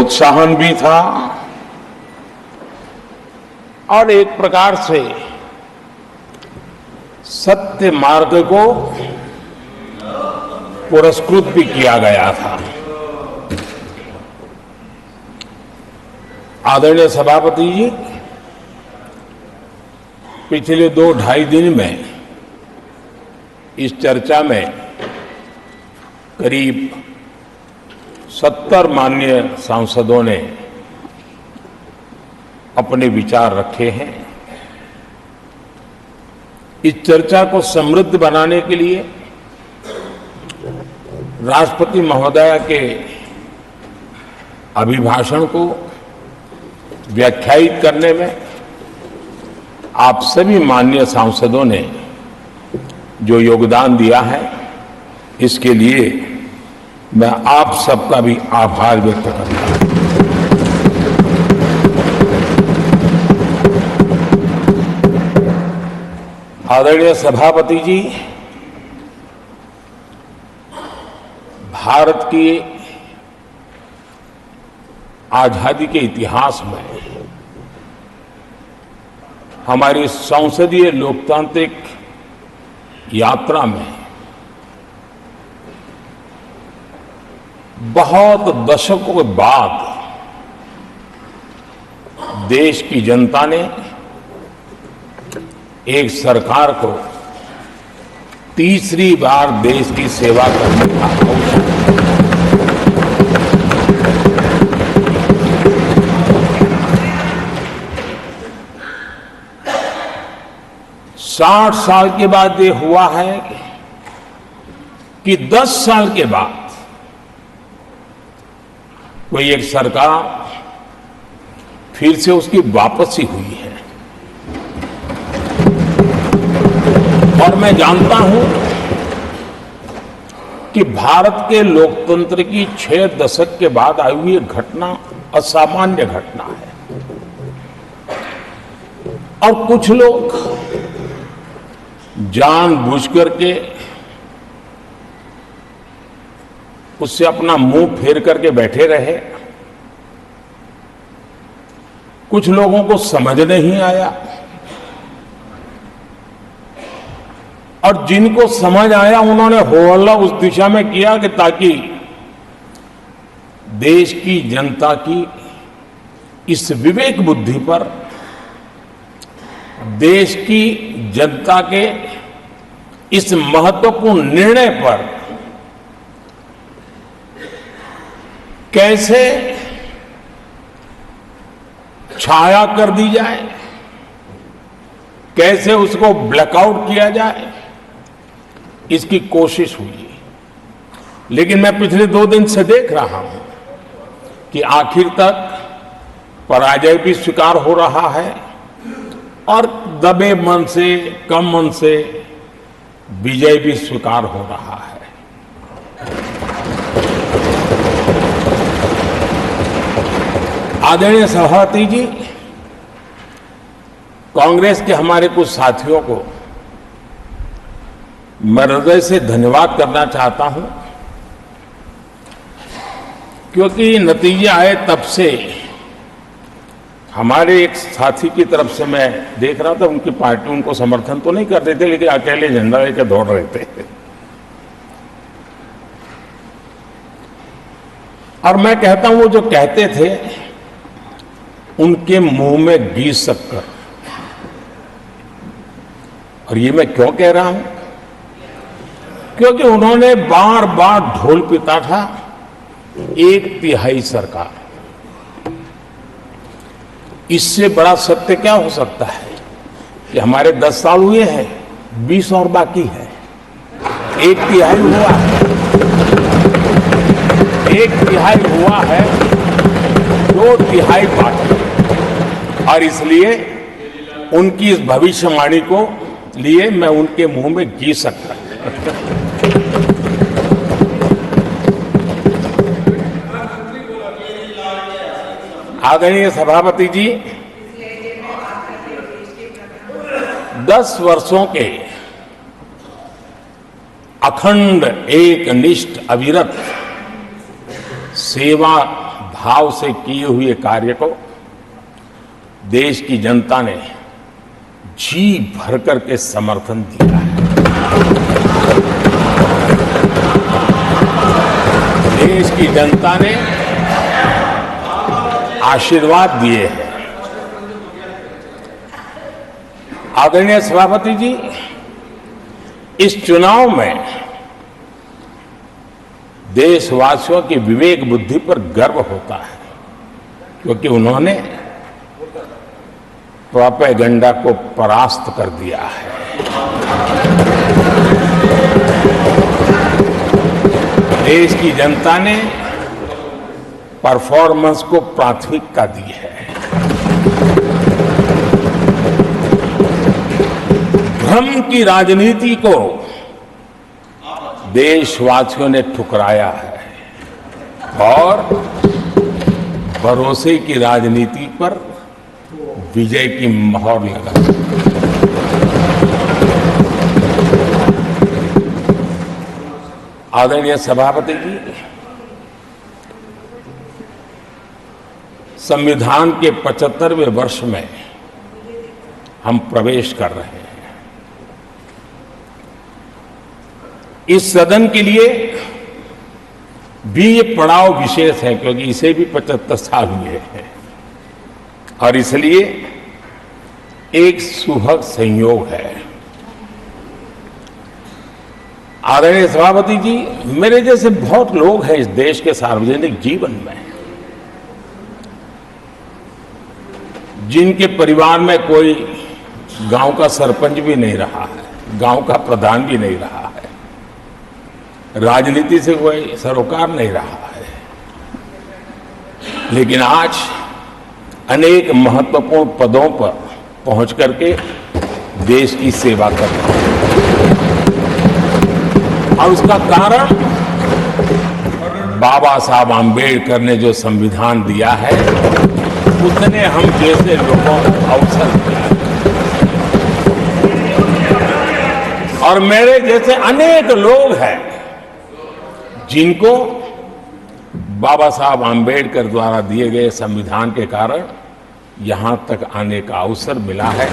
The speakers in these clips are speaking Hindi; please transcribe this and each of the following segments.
प्रोत्साहन भी था और एक प्रकार से सत्य मार्ग को पुरस्कृत भी किया गया था। आदरणीय सभापति जी, पिछले 2-2.5 दिन में इस चर्चा में करीब 70 माननीय सांसदों ने अपने विचार रखे हैं। इस चर्चा को समृद्ध बनाने के लिए राष्ट्रपति महोदया के अभिभाषण को व्याख्यायित करने में आप सभी माननीय सांसदों ने जो योगदान दिया है, इसके लिए मैं आप सबका भी आभार व्यक्त करता हूं। आदरणीय सभापति जी, भारत की आजादी के इतिहास में हमारी संसदीय लोकतांत्रिक यात्रा में बहुत दशकों के बाद देश की जनता ने एक सरकार को तीसरी बार देश की सेवा करने का अवसर 60 साल के बाद ये हुआ है कि 10 साल के बाद कोई एक सरकार फिर से उसकी वापसी हुई है। और मैं जानता हूं कि भारत के लोकतंत्र की 6 दशक के बाद आई हुई घटना असामान्य घटना है। और कुछ लोग जानबूझ करके उससे अपना मुंह फेर करके बैठे रहे। कुछ लोगों को समझ नहीं आया और जिनको समझ आया उन्होंने हो हल्ला उस दिशा में किया कि ताकि देश की जनता की इस विवेक बुद्धि पर, देश की जनता के इस महत्वपूर्ण निर्णय पर कैसे छाया कर दी जाए, कैसे उसको ब्लैकआउट किया जाए, इसकी कोशिश हुई। लेकिन मैं पिछले 2 दिन से देख रहा हूं कि आखिर तक पराजय भी स्वीकार हो रहा है और दबे मन से, कम मन से विजय भी स्वीकार हो रहा है। आदरणीय सभापति जी, कांग्रेस के हमारे कुछ साथियों को मैं हृदय से धन्यवाद करना चाहता हूं, क्योंकि नतीजे आए तब से हमारे एक साथी की तरफ से मैं देख रहा था, उनकी पार्टी उनको समर्थन तो नहीं कर रहे थे, लेकिन अकेले झंडा लेकर दौड़ रहे थे। और मैं कहता हूं, वो जो कहते थे उनके मुंह में घी शक्कर। और ये मैं क्यों कह रहा हूं? क्योंकि उन्होंने बार बार ढोल पीटा था 1/3 सरकार। इससे बड़ा सत्य क्या हो सकता है कि हमारे 10 साल हुए हैं, 20 और बाकी है। 1/3 हुआ है, 1/3 हुआ है, 2/3 बाकी। और इसलिए उनकी इस भविष्यवाणी को लिए मैं उनके मुंह में घी सकता हूं। आदरणीय सभापति जी, 10 वर्षों के अखंड, एकनिष्ठ, अविरत सेवा भाव से किए हुए कार्य को देश की जनता ने जी भर करके समर्थन दिया है। देश की जनता ने आशीर्वाद दिए हैं। आदरणीय सभापति जी, इस चुनाव में देशवासियों की विवेक बुद्धि पर गर्व होता है, क्योंकि उन्होंने प्रोपेगेंडा को परास्त कर दिया है। देश की जनता ने परफॉर्मेंस को प्राथमिकता दी है। भ्रम की राजनीति को देशवासियों ने ठुकराया है और भरोसे की राजनीति पर विजय की मोहर लगा। आदरणीय सभापति जी, संविधान के 75वें वर्ष में हम प्रवेश कर रहे हैं। इस सदन के लिए भी ये पड़ाव विशेष है, क्योंकि इसे भी 75 साल हुए हैं और इसलिए एक सुखद संयोग है। आदरणीय सभापति जी, मेरे जैसे बहुत लोग हैं इस देश के सार्वजनिक जीवन में, जिनके परिवार में कोई गांव का सरपंच भी नहीं रहा है, गांव का प्रधान भी नहीं रहा है, राजनीति से कोई सरोकार नहीं रहा है, लेकिन आज अनेक महत्वपूर्ण पदों पर पहुंच करके देश की सेवा कर रहे हैं। और उसका कारण बाबा साहब आम्बेडकर ने जो संविधान दिया है, उसने हम जैसे लोगों को अवसर दिया है। और मेरे जैसे अनेक लोग हैं जिनको बाबा साहब आम्बेडकर द्वारा दिए गए संविधान के कारण यहां तक आने का अवसर मिला है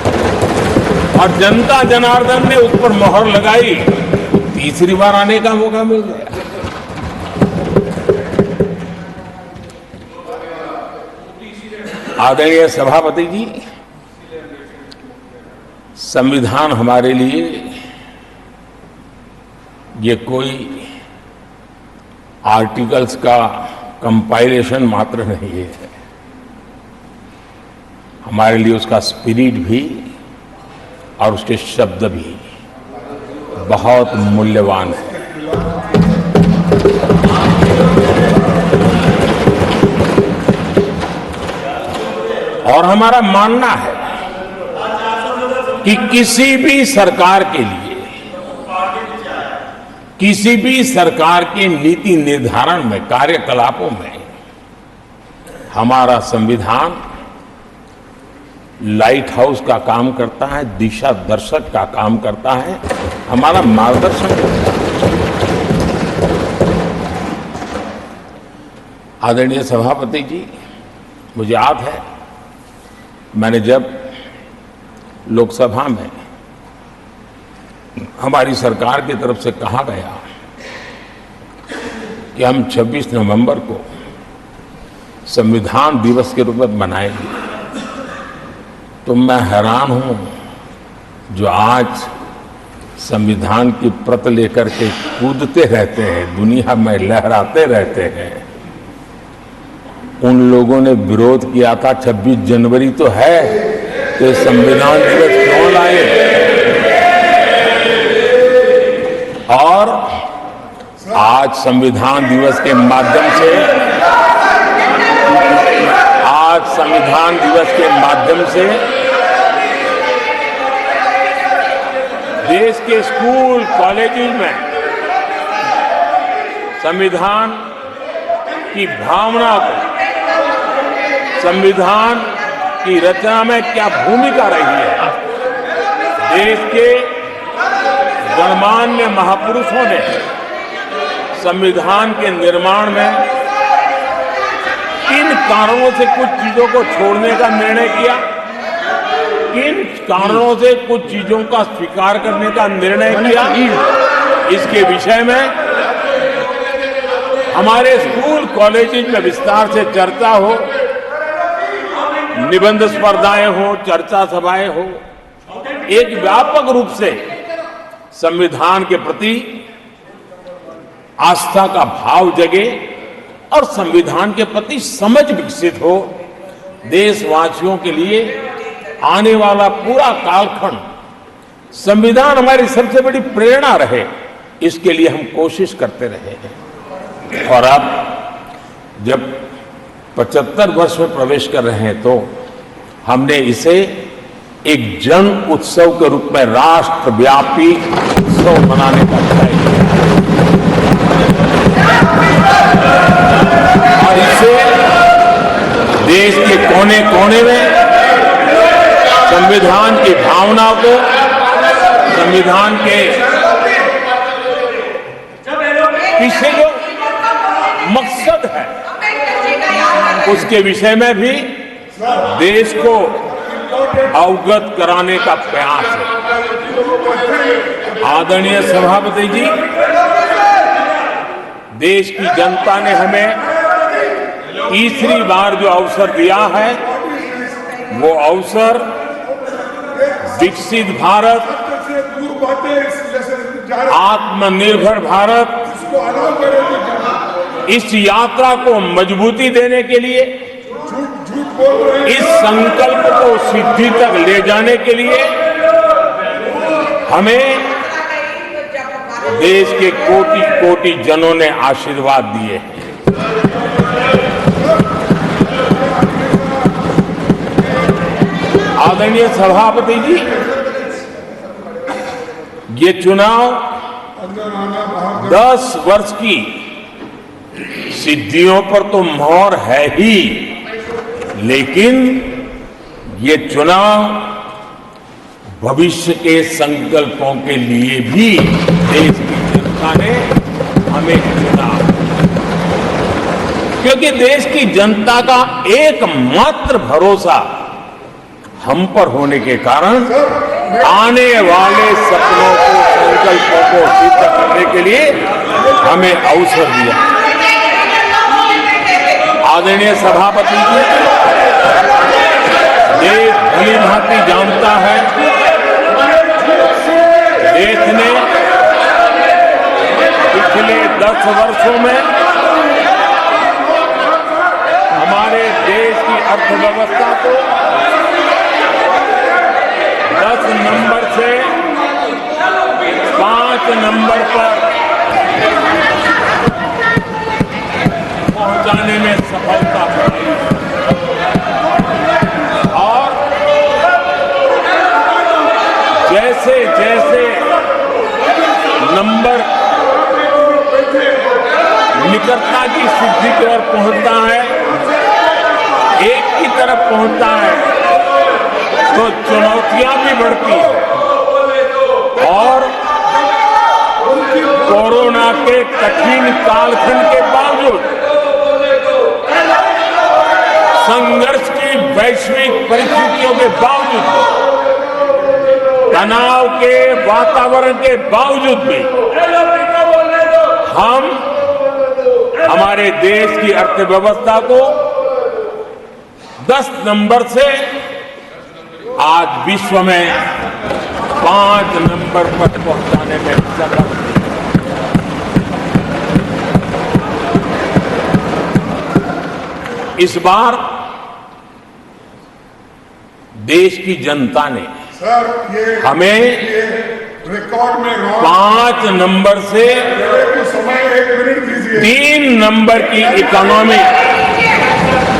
और जनता जनार्दन ने उस पर मोहर लगाई, तीसरी बार आने का मौका मिल गया। आदरणीय सभापति जी, संविधान हमारे लिए ये कोई आर्टिकल्स का कंपाइलेशन मात्र नहीं है, हमारे लिए उसका स्पिरिट भी और उसके शब्द भी बहुत मूल्यवान है। और हमारा मानना है कि किसी भी सरकार के लिए, किसी भी सरकार के नीति निर्धारण में, कार्यकलापों में हमारा संविधान लाइट हाउस का काम करता है, दिशा दर्शक का काम करता है, हमारा मार्गदर्शन करता है। आदरणीय सभापति जी, मुझे याद है मैंने जब लोकसभा में हमारी सरकार की तरफ से कहा गया कि हम 26 नवंबर को संविधान दिवस के रूप में मनाएंगे, तो मैं हैरान हूं जो आज संविधान की प्रत लेकर के कूदते रहते हैं, दुनिया में लहराते रहते हैं, उन लोगों ने विरोध किया था 26 जनवरी तो है, तो संविधान दिवस क्यों लाए। और आज संविधान दिवस के माध्यम से, देश के स्कूल कॉलेजेस में संविधान की भावना को, संविधान की रचना में क्या भूमिका रही है, देश के गणमान्य महापुरुषों ने संविधान के निर्माण में किन कारणों से कुछ चीजों को छोड़ने का निर्णय किया, किन कारणों से कुछ चीजों का स्वीकार करने का निर्णय किया, इसके विषय में हमारे स्कूल कॉलेजेस में विस्तार से चर्चा हो, निबंध स्पर्धाएं हो, चर्चा सभाएं हो, एक व्यापक रूप से संविधान के प्रति आस्था का भाव जगे और संविधान के प्रति समझ विकसित हो। देशवासियों के लिए आने वाला पूरा कालखंड संविधान हमारी सबसे बड़ी प्रेरणा रहे, इसके लिए हम कोशिश करते रहे हैं। और अब जब 75 वर्ष में प्रवेश कर रहे हैं तो हमने इसे एक जन उत्सव के रूप में राष्ट्रव्यापी उत्सव मनाने का तय किया और इससे देश के कोने कोने में संविधान की भावना को, संविधान के पीछे जो मकसद है उसके विषय में भी देश को अवगत कराने का प्रयास है। आदरणीय सभापति जी, देश की जनता ने हमें तीसरी बार जो अवसर दिया है वो अवसर विकसित भारत, आत्मनिर्भर भारत, इस यात्रा को मजबूती देने के लिए, इस संकल्प को सिद्धि तक ले जाने के लिए हमें देश के कोटि कोटि जनों ने आशीर्वाद दिए हैं। आदरणीय सभापति जी, ये चुनाव 10 वर्ष की सिद्धियों पर तो मोहर है ही, लेकिन ये चुनाव भविष्य के संकल्पों के लिए भी देश की जनता ने हमें चुना, क्योंकि देश की जनता का एकमात्र भरोसा हम पर होने के कारण आने वाले सपनों को, संकल्पों को सिद्ध करने के लिए हमें अवसर दिया। आदरणीय सभापति जी, देश भली भांति जानता है, देश ने पिछले 10 वर्षों में हमारे देश की अर्थव्यवस्था को 10 नंबर से 5 नंबर पर पहुंचाने में सफलता पाई और जैसे जैसे नंबर निकटता की सिद्धि की ओर पहुंचता है, एक की तरफ पहुंचता है, तो चुनौतियां भी बढ़ती हैं और कोरोना के कठिन कालखंड के बावजूद, संघर्ष की वैश्विक परिस्थितियों के बावजूद, तनाव के वातावरण के बावजूद भी हम हमारे देश की अर्थव्यवस्था को 10 नंबर से आज विश्व में 5 नंबर पर पहुंचाने में सफल हुए। इस बार देश की जनता ने हमें रिकॉर्ड में 5 नंबर से 3 नंबर की इकोनॉमी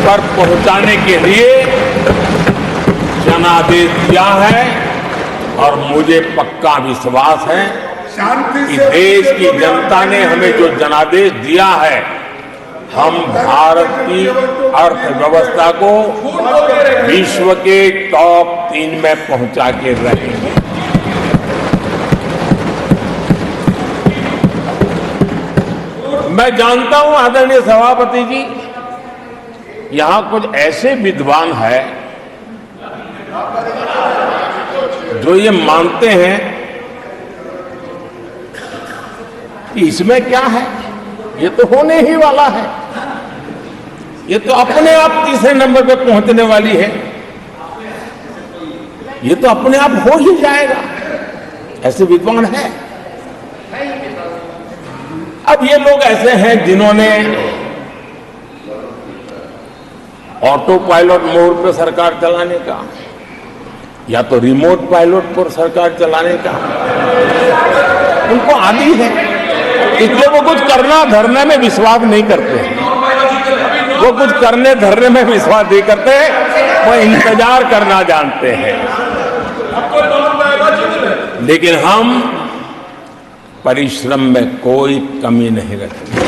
पर पहुंचाने के लिए जनादेश दिया है और मुझे पक्का विश्वास है कि देश की जनता ने हमें जो जनादेश दिया है, हम भारत की अर्थव्यवस्था को विश्व के टॉप 3 में पहुंचा के रहेंगे। मैं जानता हूं आदरणीय सभापति जी, यहां कुछ ऐसे विद्वान हैं जो ये मानते हैं कि इसमें क्या है, ये तो होने ही वाला है, ये तो अपने आप तीसरे नंबर पे पहुंचने वाली है, ये तो अपने आप हो ही जाएगा। ऐसे विद्वान हैं। अब ये लोग ऐसे हैं जिन्होंने ऑटो पायलट मोड पर सरकार चलाने का या तो रिमोट पायलट पर सरकार चलाने का उनको आदी है, इसलिए वो कुछ करना धरने में विश्वास नहीं करते हैं। वो कुछ करने धरने में विश्वास नहीं करते, वो इंतजार करना जानते हैं। लेकिन हम परिश्रम में कोई कमी नहीं रखते।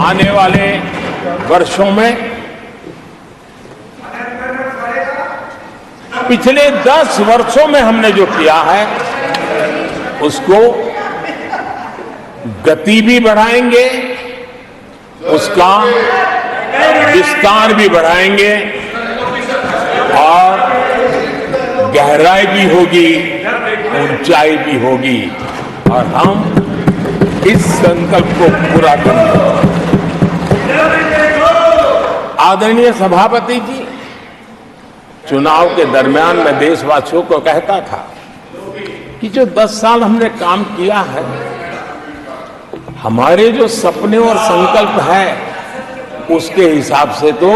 आने वाले वर्षों में पिछले 10 वर्षों में हमने जो किया है उसको गति भी बढ़ाएंगे, उसका विस्तार भी बढ़ाएंगे और गहराई भी होगी, ऊंचाई भी होगी और हम इस संकल्प को पूरा करेंगे। आदरणीय सभापति जी, चुनाव के दरमियान मैं देशवासियों को कहता था कि जो 10 साल हमने काम किया है, हमारे जो सपने और संकल्प है उसके हिसाब से तो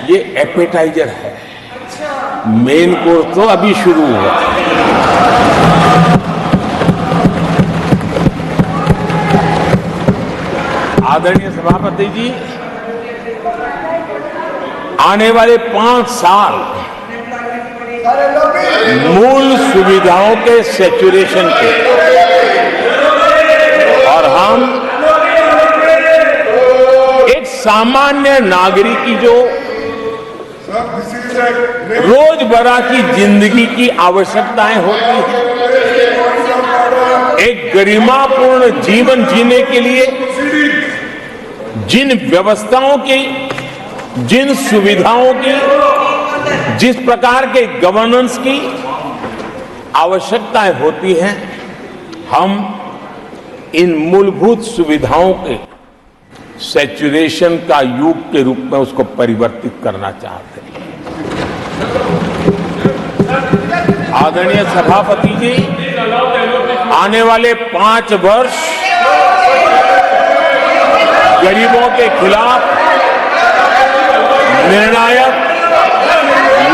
ये एपेटाइजर है, मेन कोर्स तो अभी शुरू हुआ। आदरणीय सभापति जी, आने वाले 5 साल मूल सुविधाओं के सैचुरेशन के और हम एक सामान्य नागरिक की जो रोजमर्रा की जिंदगी की आवश्यकताएं होती हैं, एक गरिमापूर्ण जीवन जीने के लिए जिन व्यवस्थाओं की, जिन सुविधाओं की, जिस प्रकार के गवर्नेंस की आवश्यकताएं होती हैं, हम इन मूलभूत सुविधाओं के सैचुरेशन का युग के रूप में उसको परिवर्तित करना चाहते हैं। आदरणीय सभापति जी, आने वाले 5 वर्ष गरीबों के खिलाफ निर्णायक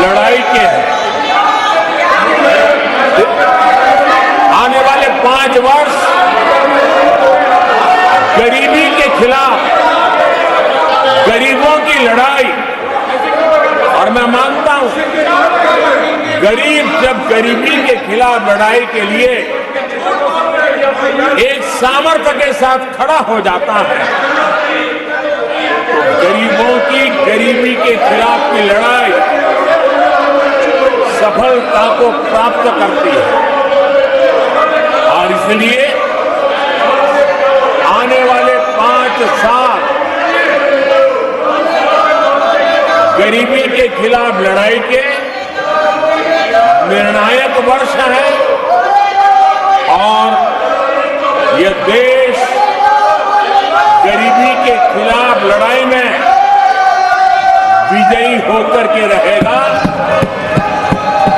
लड़ाई के हैं। आने वाले 5 वर्ष गरीबी के खिलाफ गरीबों की लड़ाई, और मैं मानता हूं गरीब जब गरीबी के खिलाफ लड़ाई के लिए एक सामर्थ्य के साथ खड़ा हो जाता है तो गरीबों की गरीबी के खिलाफ की लड़ाई सफलता को प्राप्त करती है। और इसलिए आने वाले 5 साल गरीबी के खिलाफ लड़ाई के निर्णायक वर्ष है और यह देश गरीबी के खिलाफ लड़ाई में विजयी होकर के रहेगा।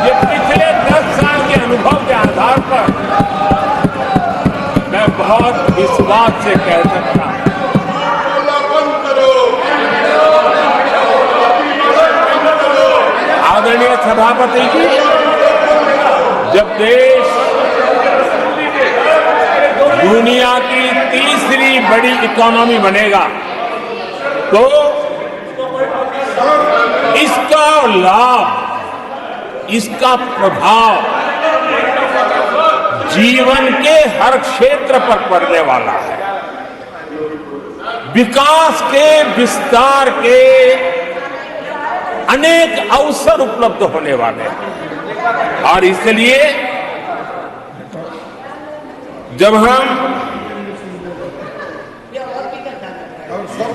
ये पिछले 10 साल के अनुभव के आधार पर मैं बहुत विश्वास से कह सकता हूं। आदरणीय सभापति जी, जब देश दुनिया की तीसरी बड़ी इकोनॉमी बनेगा तो इसका लाभ, इसका प्रभाव जीवन के हर क्षेत्र पर पड़ने वाला है। विकास के विस्तार के अनेक अवसर उपलब्ध होने वाले हैं और इसलिए जब हम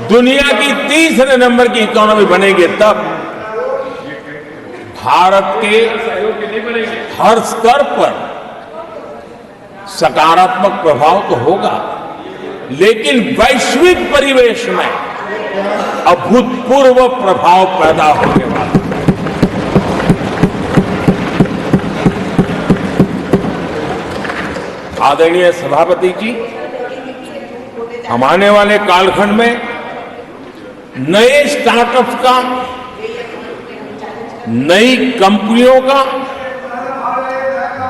दुनिया की तीसरे नंबर की इकोनॉमी बनेंगे तब भारत के हर स्तर पर सकारात्मक प्रभाव तो होगा, लेकिन वैश्विक परिवेश में अभूतपूर्व प्रभाव पैदा होने वाला है। आदरणीय सभापति जी, हम आने वाले कालखंड में नए स्टार्टअप्स का, नई कंपनियों का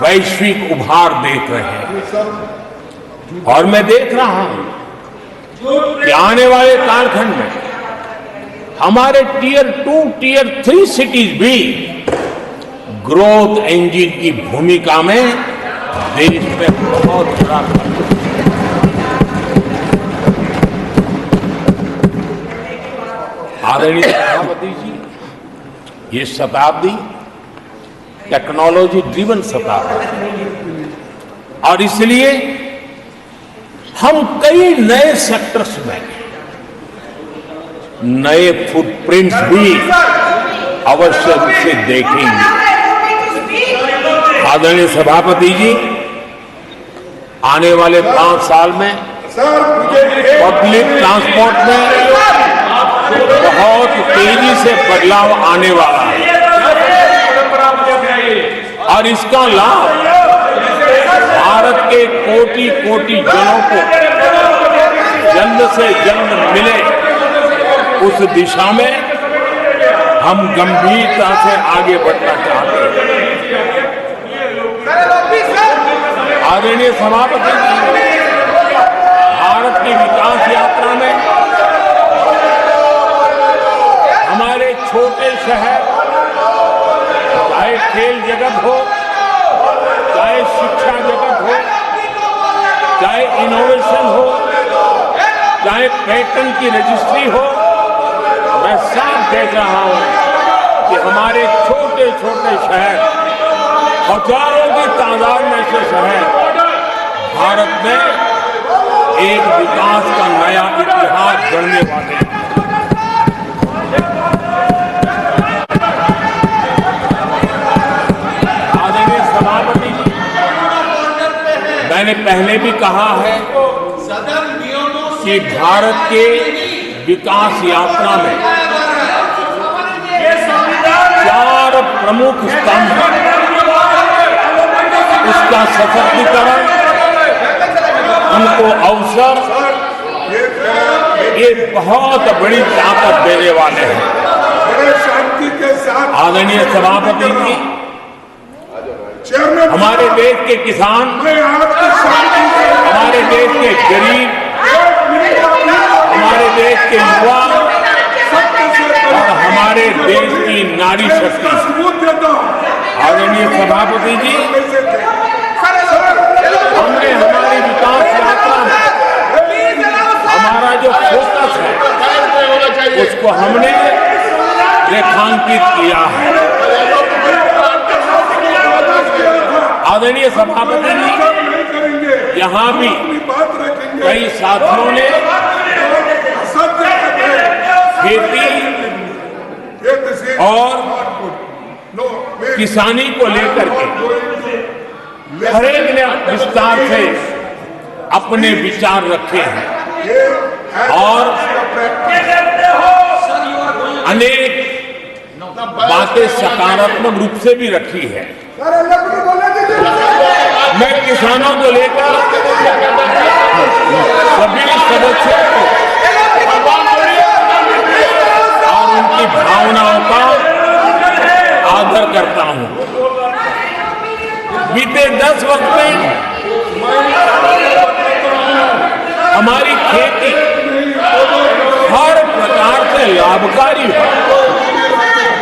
वैश्विक उभार देख रहे हैं और मैं देख रहा हूं कि आने वाले कालखंड में हमारे टियर 2, टियर 3 सिटीज भी ग्रोथ इंजन की भूमिका में देश में बहुत बड़ा आदरणीय सभापति जी, ये शताब्दी टेक्नोलॉजी ड्रिवन शताब्दी और इसलिए हम कई नए सेक्टर्स में नए फुटप्रिंट्स भी अवश्य रूप से देखेंगे। आदरणीय सभापति जी, आने वाले 5 साल में पब्लिक ट्रांसपोर्ट में बहुत तेजी से बदलाव आने वाला है और इसका लाभ भारत के कोटि कोटि जनों को जल्द से जल्द मिले, उस दिशा में हम गंभीरता से आगे बढ़ना चाहते हैं। आदरणीय सभापति जी, भारत की विकास यात्रा में हमारे छोटे शहर, चाहे खेल जगत हो, चाहे शिक्षा जगत हो, चाहे इनोवेशन हो, चाहे पेटेंट की रजिस्ट्री हो, मैं साफ देख रहा हूं कि हमारे छोटे छोटे शहर, हजारों की तादाद में से शहर भारत में एक विकास का नया इतिहास गढ़ने वाले हैं। आदरणीय सभापति जी, मैंने पहले भी कहा है कि भारत के विकास यात्रा में 4 प्रमुख स्तंभ हैं। उसका सशक्तिकरण, उनको अवसर, ये बहुत बड़ी ताकत देने वाले हैं। आदरणीय सभापति जी, हमारे देश के किसान, हमारे देश के गरीब, हमारे देश के युवा और हमारे देश की नारी शक्ति, आदरणीय सभापति जी, हमने हमारी विकास यात्रा में हमारा जो फोकस है उसको हमने रेखांकित किया है। आदरणीय सभापति जी, यहाँ भी कई साथियों ने खेती और किसानी को लेकर के हर एक ने विस्तार से अपने विचार रखे हैं और अनेक बातें सकारात्मक रूप से भी रखी है। मैं किसानों को लेकर सभी सदस्यों को और उनकी भावनाओं का आदर करता हूं। बीते 10 वक्त में हमारी खेती हर प्रकार से लाभकारी हो,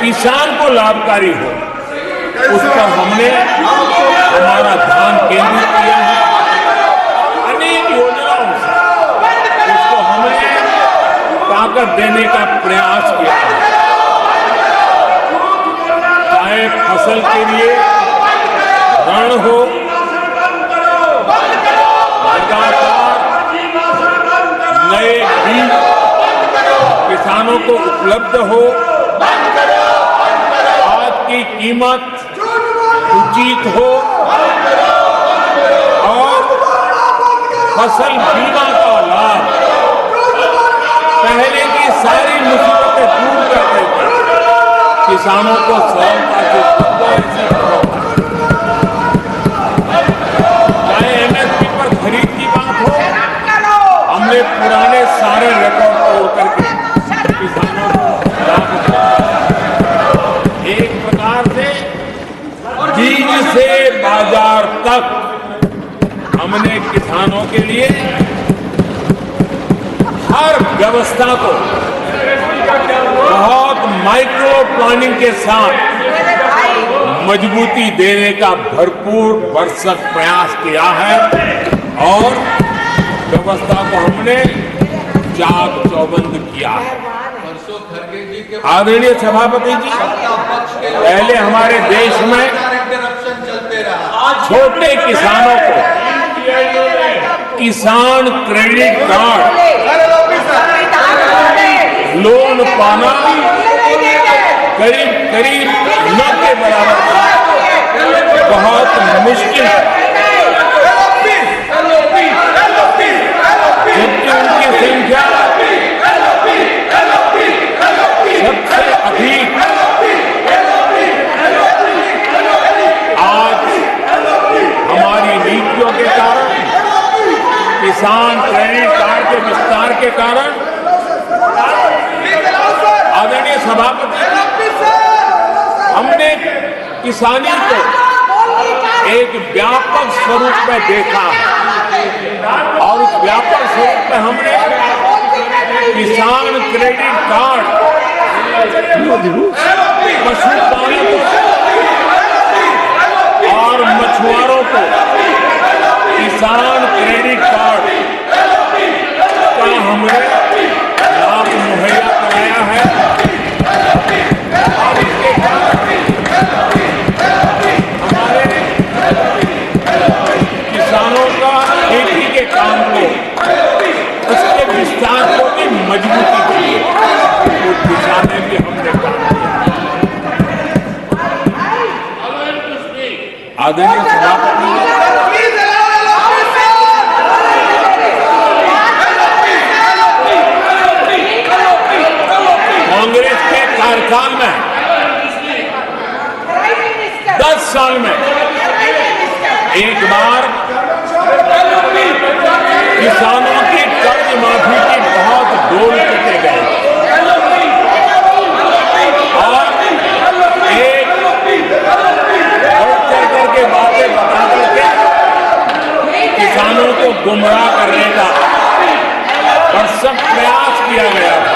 किसान को लाभकारी हो, उस पर हमने हमारा ध्यान केंद्रित किया है। अनेक योजनाओं से उसको हमने ताकत देने का प्रयास किया है। चाहे फसल के लिए ऋण हो, लगातार नए बीज को उपलब्ध हो, खाद की कीमत उचित हो और फसल बीमा का लाभ पहले की सारी मुसीबतें दूर कर देते, किसानों को सरलता से चाहे एमएसपी पर खरीद की बात हो, हमने पुराने सारे रिकॉर्ड तोड़ करके किसानों को लाभ दिया। एक प्रकार से बीज से बाजार तक हमने किसानों के लिए हर व्यवस्था को बहुत माइक्रो प्लानिंग के साथ मजबूती देने का भरपूर भरसक प्रयास किया है और व्यवस्था को हमने चाक चौबंद किया है। आदरणीय सभापति जी, पहले हमारे देश में छोटे किसानों को किसान क्रेडिट कार्ड लोन पाना करीब करीब न के बराबर था, बहुत मुश्किल है। जबकि उनकी संख्या सबसे अधिक आज हमारी नीतियों के कारण, किसान क्रेडिट कार्ड के विस्तार के कारण, आदरणीय सभापति, हमने किसानी को एक व्यापक स्वरूप में देखा है और उस व्यापक स्वरूप में हमने किसान क्रेडिट कार्ड पशुपालकों और मछुआरों को किसान क्रेडिट कार्ड का हमने लाभ मुहैया कराया है और इसके कारण हमारे किसानों का खेती के काम को, उसके विस्तार को भी मजबूती दी है। उस दिशा में भी हमने काम किया। आदरणीय सभापति, कांग्रेस के कार्यकाल में 10 साल में एक बार किसानों की कर्ज माफी की बहुत डोल पीटे गए और एक चढ़ करके बातें बता करके किसानों को गुमराह करने का भरसक प्रयास किया गया था।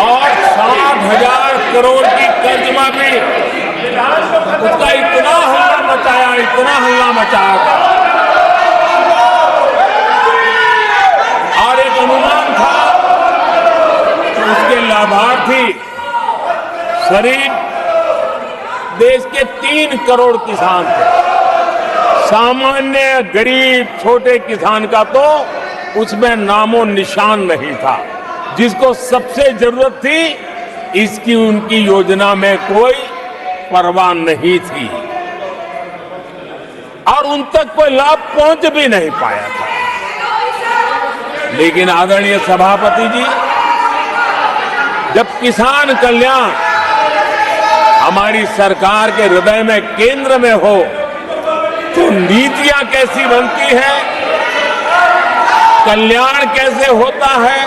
और 60,000 करोड़ की कर्ज माफी, उसका इतना हल्ला मचाया था और एक अनुमान था कि उसके लाभार्थी करीब देश के 3 करोड़ किसान थे। सामान्य गरीब छोटे किसान का तो उसमें नामो निशान नहीं था। जिसको सबसे जरूरत थी, इसकी उनकी योजना में कोई परवाह नहीं थी और उन तक कोई लाभ पहुंच भी नहीं पाया था। लेकिन आदरणीय सभापति जी, जब किसान कल्याण हमारी सरकार के हृदय में, केंद्र में हो, तो नीतियां कैसी बनती है, कल्याण कैसे होता है,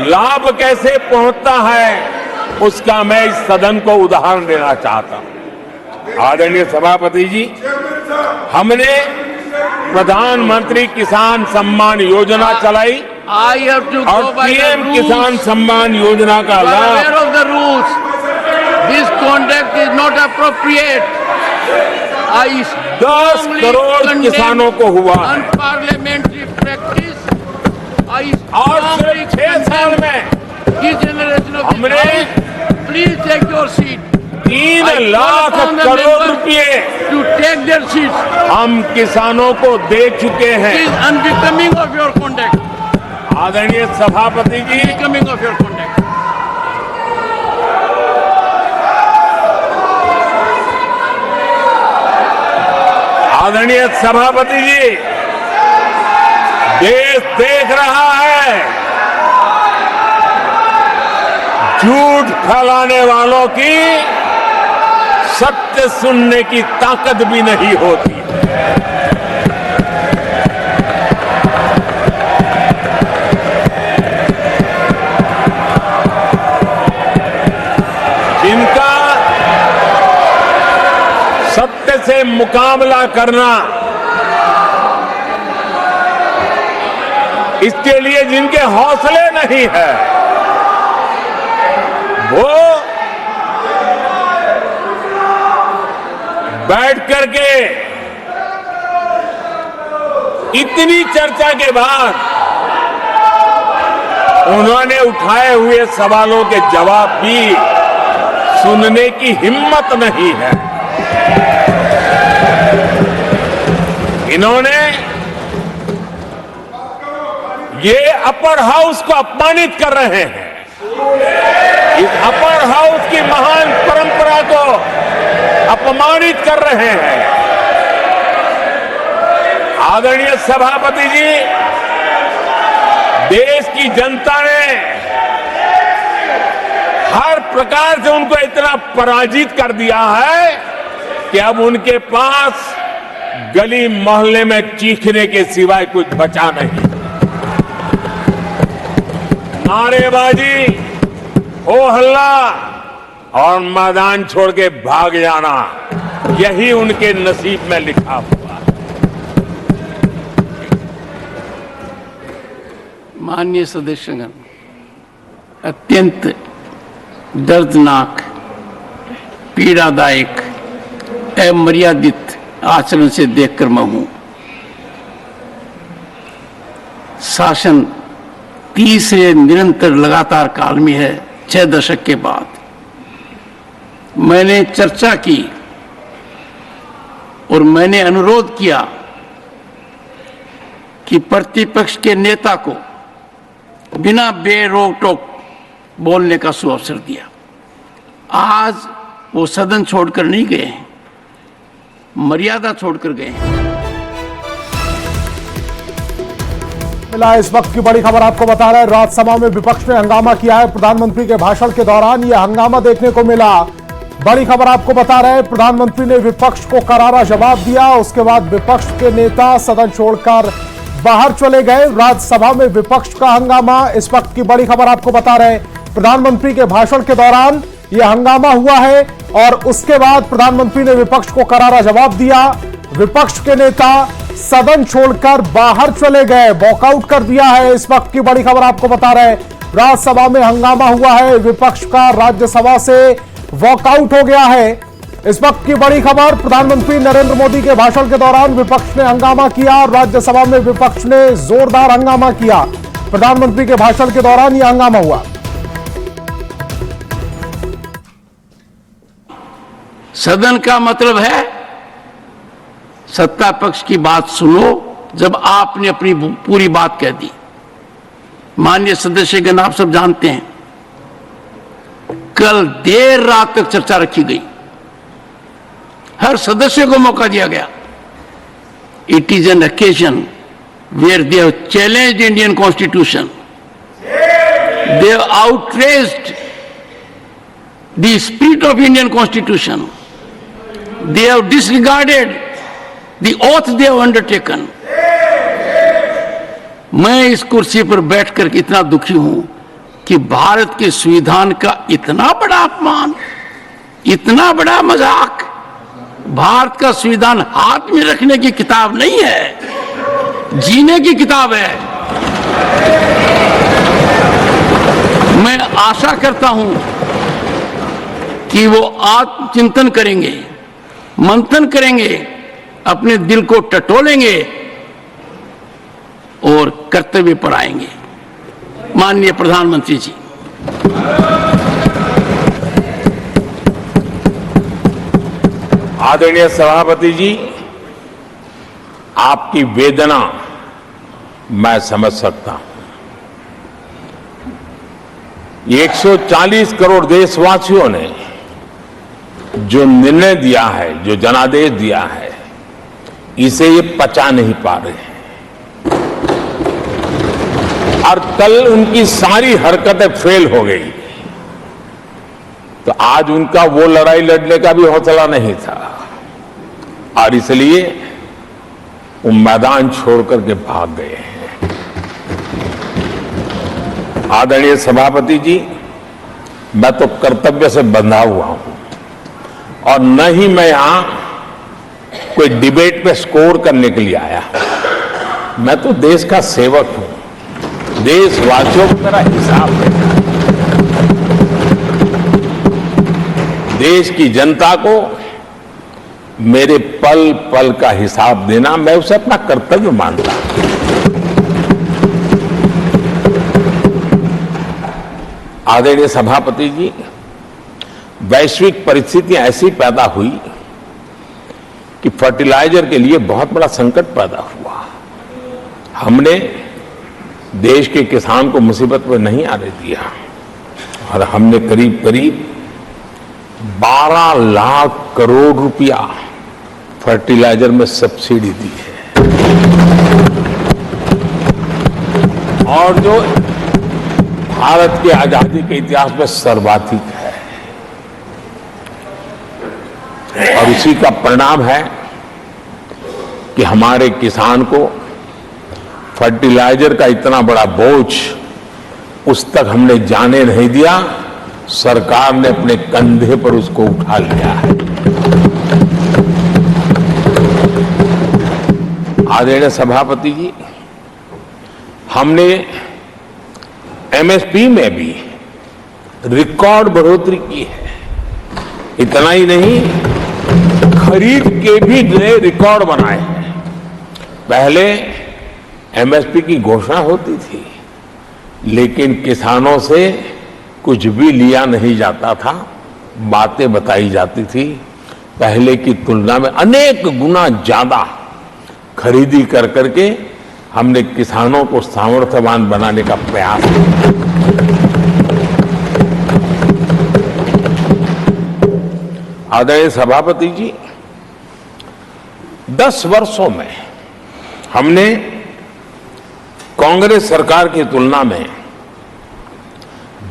लाभ कैसे पहुंचता है, उसका मैं इस सदन को उदाहरण देना चाहता हूं। आदरणीय सभापति जी, हमने प्रधानमंत्री किसान सम्मान योजना चलाई और पीएम किसान सम्मान योजना का लाभ। This conduct is not appropriate. 10 crore किसानों को हुआ अनपार्लियामेंट्री प्रैक्टिस। और सिर्फ 6 साल में हमने please take your seat 3 lakh crore रुपए take their seats. हम किसानों को दे चुके It हैं। is unbecoming of your conduct. आदरणीय सभापति जी, Unbecoming of your conduct. आदरणीय सभापति जी, देश देख रहा है, झूठ फैलाने वालों की सत्य सुनने की ताकत भी नहीं होती। जिनका सत्य से मुकाबला करना, इसके लिए जिनके हौसले नहीं है, वो बैठ करके इतनी चर्चा के बाद उन्होंने उठाए हुए सवालों के जवाब भी सुनने की हिम्मत नहीं है। इन्होंने ये अपर हाउस को अपमानित कर रहे हैं। इस अपर हाउस की महान परंपरा को अपमानित कर रहे हैं। आदरणीय सभापति जी, देश की जनता ने हर प्रकार से उनको इतना पराजित कर दिया है कि अब उनके पास गली मोहल्ले में चीखने के सिवाय कुछ बचा नहीं। नारेबाजी, हो हल्ला और मैदान छोड़ के भाग जाना, यही उनके नसीब में लिखा हुआ है। माननीय सदस्यगण, अत्यंत दर्दनाक, पीड़ादायक, अमर्यादित आचरण से देखकर मैं हूं। शासन तीसरे निरंतर लगातार काल में है, 6 दशक के बाद। मैंने चर्चा की और मैंने अनुरोध किया कि प्रतिपक्ष के नेता को बिना बेरोक टोक बोलने का सुअवसर दिया। आज वो सदन छोड़कर नहीं गए हैं, मर्यादा छोड़कर गए हैं। मिला इस वक्त की बड़ी खबर आपको बता रहे हैं, राज्यसभा में विपक्ष ने हंगामा किया है। प्रधानमंत्री के भाषण के दौरान यह हंगामा देखने को मिला। बड़ी खबर आपको बता रहे हैं, प्रधानमंत्री ने विपक्ष को करारा जवाब दिया। उसके बाद विपक्ष के नेता सदन छोड़कर बाहर चले गए। राज्यसभा में विपक्ष का हंगामा, इस वक्त की बड़ी खबर आपको बता रहे हैं। प्रधानमंत्री के भाषण के दौरान यह हंगामा हुआ है और उसके बाद प्रधानमंत्री ने विपक्ष को करारा जवाब दिया। विपक्ष के नेता सदन छोड़कर बाहर चले गए, वॉकआउट कर दिया है। इस वक्त की बड़ी खबर आपको बता रहे हैं, राज्यसभा में हंगामा हुआ है, विपक्ष का राज्यसभा से वॉकआउट हो गया है। इस वक्त की बड़ी खबर, प्रधानमंत्री नरेंद्र मोदी के भाषण के दौरान विपक्ष ने हंगामा किया। राज्यसभा में विपक्ष ने जोरदार हंगामा किया। प्रधानमंत्री के भाषण के दौरान यह हंगामा हुआ। सदन का मतलब है सत्ता पक्ष की बात सुनो जब आपने अपनी पूरी बात कह दी। माननीय सदस्यगण, आप सब जानते हैं, कल देर रात तक चर्चा रखी गई, हर सदस्य को मौका दिया गया। It is an occasion where they have challenged Indian constitution, they have outraged the spirit of Indian constitution, they have disregarded the oath they have undertaken. मैं इस कुर्सी पर बैठकर इतना दुखी हूं कि भारत के संविधान का इतना बड़ा अपमान, इतना बड़ा मजाक। भारत का संविधान हाथ में रखने की किताब नहीं है, जीने की किताब है। मैं आशा करता हूं कि वो आत्मचिंतन करेंगे, मंथन करेंगे, अपने दिल को टटोलेंगे और कर्तव्य पर आएंगे। माननीय प्रधानमंत्री जी, आदरणीय सभापति जी, आपकी वेदना मैं समझ सकता हूं। 140 करोड़ देशवासियों ने जो निर्णय दिया है, जो जनादेश दिया है, इसे ये पचा नहीं पा रहे हैं और कल उनकी सारी हरकतें फेल हो गई। तो आज उनका वो लड़ाई लड़ने का भी हौसला नहीं था और इसलिए वो मैदान छोड़ करके भाग गए हैं। आदरणीय सभापति जी, मैं तो कर्तव्य से बंधा हुआ हूं और न ही मैं यहां कोई डिबेट पे स्कोर करने के लिए आया हूं। मैं तो देश का सेवक हूं, देशवासियों को मेरा हिसाब देना है, देश की जनता को मेरे पल पल का हिसाब देना, मैं उसे अपना कर्तव्य मानता हूं। आदरणीय सभापति जी, वैश्विक परिस्थितियां ऐसी पैदा हुई कि फर्टिलाइजर के लिए बहुत बड़ा संकट पैदा हुआ। हमने देश के किसान को मुसीबत में नहीं आने दिया और हमने करीब करीब 12 लाख करोड़ रुपया फर्टिलाइजर में सब्सिडी दी है और जो भारत की आजादी के इतिहास में सर्वाधिक है। और उसी का परिणाम है कि हमारे किसान को फर्टिलाइजर का इतना बड़ा बोझ उस तक हमने जाने नहीं दिया, सरकार ने अपने कंधे पर उसको उठा लिया है। आदरणीय सभापति जी, हमने एमएसपी में भी रिकॉर्ड बढ़ोतरी की है। इतना ही नहीं, खरीद के भी नए रिकॉर्ड बनाए हैं। पहले एमएसपी की घोषणा होती थी लेकिन किसानों से कुछ भी लिया नहीं जाता था, बातें बताई जाती थी। पहले की तुलना में अनेक गुना ज्यादा खरीदी कर करके हमने किसानों को सामर्थ्यवान बनाने का प्रयास किया। आदरणीय सभापति जी, 10 वर्षों में हमने कांग्रेस सरकार की तुलना में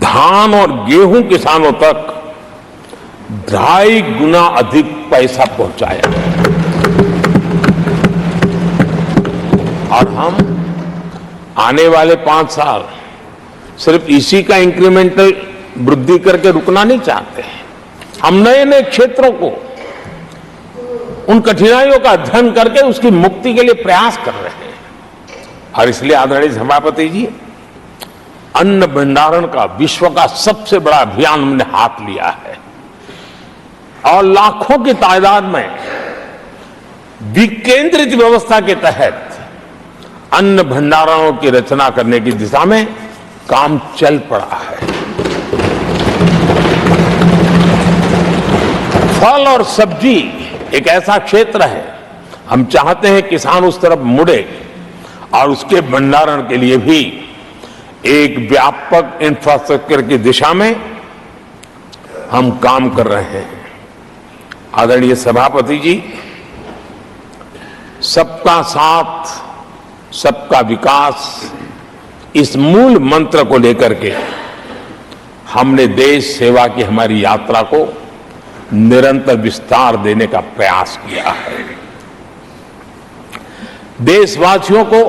धान और गेहूं किसानों तक 2.5 गुना अधिक पैसा पहुंचाया और हम आने वाले 5 साल सिर्फ इसी का इंक्रीमेंटल वृद्धि करके रुकना नहीं चाहते हैं। हम नए नए क्षेत्रों को, उन कठिनाइयों का अध्ययन करके उसकी मुक्ति के लिए प्रयास कर रहे हैं। और इसलिए आदरणीय सभापति जी, अन्न भंडारण का विश्व का सबसे बड़ा अभियान हमने हाथ लिया है और लाखों की तादाद में विकेंद्रित व्यवस्था के तहत अन्न भंडारणों की रचना करने की दिशा में काम चल पड़ा है। फल और सब्जी एक ऐसा क्षेत्र है, हम चाहते हैं किसान उस तरफ मुड़े और उसके भंडारण के लिए भी एक व्यापक इंफ्रास्ट्रक्चर की दिशा में हम काम कर रहे हैं। आदरणीय सभापति जी, सबका साथ सबका विकास, इस मूल मंत्र को लेकर के हमने देश सेवा की हमारी यात्रा को निरंतर विस्तार देने का प्रयास किया है। देशवासियों को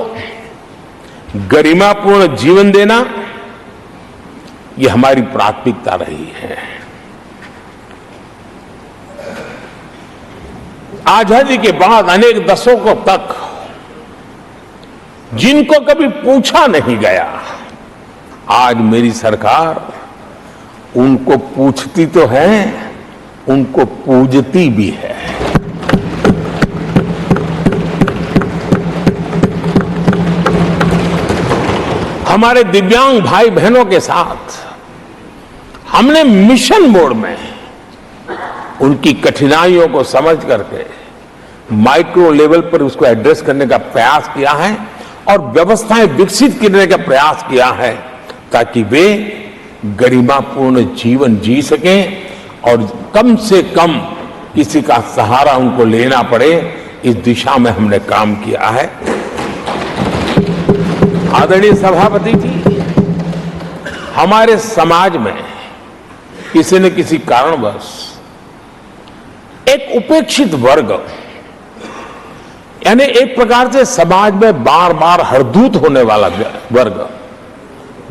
गरिमापूर्ण जीवन देना, ये हमारी प्राथमिकता रही है। आजादी के बाद अनेक दशकों तक जिनको कभी पूछा नहीं गया, आज मेरी सरकार उनको पूछती तो है, उनको पूजती भी है। हमारे दिव्यांग भाई बहनों के साथ हमने मिशन मोड में उनकी कठिनाइयों को समझ करके माइक्रो लेवल पर उसको एड्रेस करने का प्रयास किया है और व्यवस्थाएं विकसित करने का प्रयास किया है ताकि वे गरिमापूर्ण जीवन जी सकें और कम से कम किसी का सहारा उनको लेना पड़े, इस दिशा में हमने काम किया है। आदरणीय सभापति जी, हमारे समाज में किसी न किसी कारणवश एक उपेक्षित वर्ग, यानी एक प्रकार से समाज में बार बार हरदूत होने वाला वर्ग,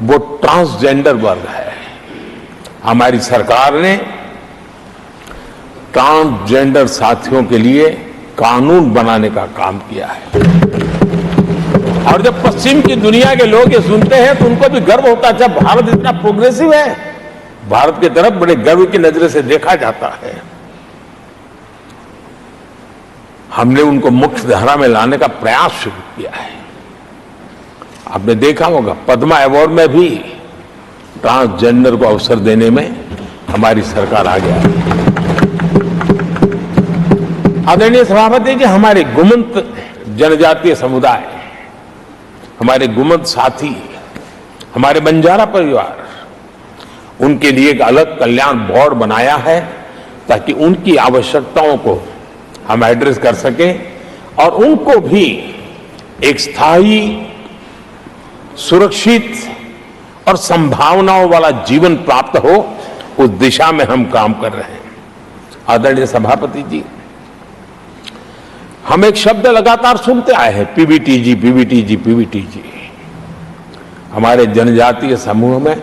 वो ट्रांसजेंडर वर्ग है। हमारी सरकार ने ट्रांसजेंडर साथियों के लिए कानून बनाने का काम किया है और जब पश्चिम की दुनिया के लोग ये सुनते हैं तो उनको भी गर्व होता है। जब भारत इतना प्रोग्रेसिव है, भारत की तरफ बड़े गर्व की नजर से देखा जाता है। हमने उनको मुख्य धारा में लाने का प्रयास शुरू किया है। आपने देखा होगा पद्मा अवार्ड में भी ट्रांसजेंडर को अवसर देने में हमारी सरकार आ गया है। आदरणीय सभापति जी, हमारे गुमंत जनजातीय समुदाय, हमारे गुमंत साथी, हमारे बंजारा परिवार, उनके लिए एक अलग कल्याण बोर्ड बनाया है ताकि उनकी आवश्यकताओं को हम एड्रेस कर सकें और उनको भी एक स्थायी, सुरक्षित और संभावनाओं वाला जीवन प्राप्त हो, उस दिशा में हम काम कर रहे हैं। आदरणीय सभापति जी, हम एक शब्द लगातार सुनते आए हैं, पीबीटीजी, पीबीटीजी, पीबीटीजी। हमारे जनजातीय समूह में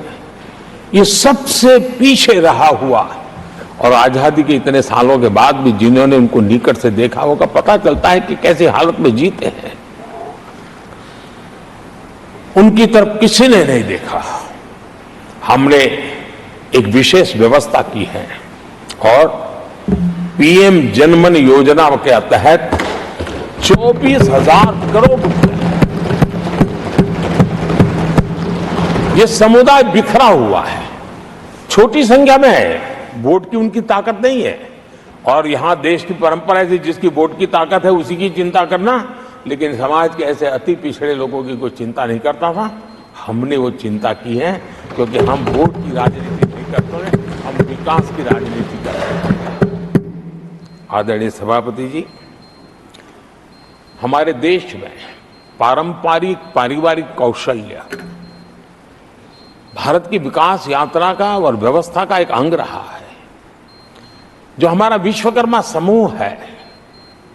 ये सबसे पीछे रहा हुआ और आजादी के इतने सालों के बाद भी जिन्होंने उनको निकट से देखा होगा, पता चलता है कि कैसी हालत में जीते हैं। उनकी तरफ किसी ने नहीं देखा। हमने एक विशेष व्यवस्था की है और पीएम जनमन योजना के तहत 24,000 करोड़ रुपए, ये समुदाय बिखरा हुआ है, छोटी संख्या में है, वोट की उनकी ताकत नहीं है और यहां देश की परंपरा है जिसकी वोट की ताकत है उसी की चिंता करना, लेकिन समाज के ऐसे अति पिछड़े लोगों की कोई चिंता नहीं करता था। हमने वो चिंता की है क्योंकि हम वोट की राजनीति नहीं करते, हम विकास की राजनीति करते हैं। आदरणीय सभापति जी, हमारे देश में पारंपरिक पारिवारिक कौशल्य भारत की विकास यात्रा का और व्यवस्था का एक अंग रहा है। जो हमारा विश्वकर्मा समूह है,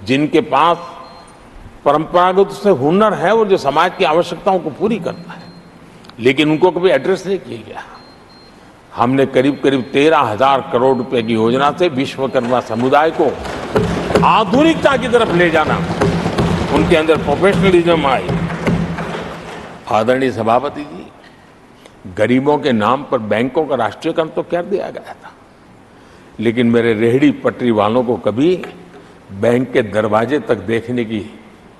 जिनके पास परंपरागत से हुनर है और जो समाज की आवश्यकताओं को पूरी करता है, लेकिन उनको कभी एड्रेस नहीं किया गया। हमने करीब करीब 13,000 करोड़ रुपए की योजना से विश्वकर्मा समुदाय को आधुनिकता की तरफ ले जाना, उनके अंदर प्रोफेशनलिज्म आई। आदरणीय सभापति जी, गरीबों के नाम पर बैंकों का राष्ट्रीयकरण तो कर दिया गया था, लेकिन मेरे रेहड़ी पटरी वालों को कभी बैंक के दरवाजे तक देखने की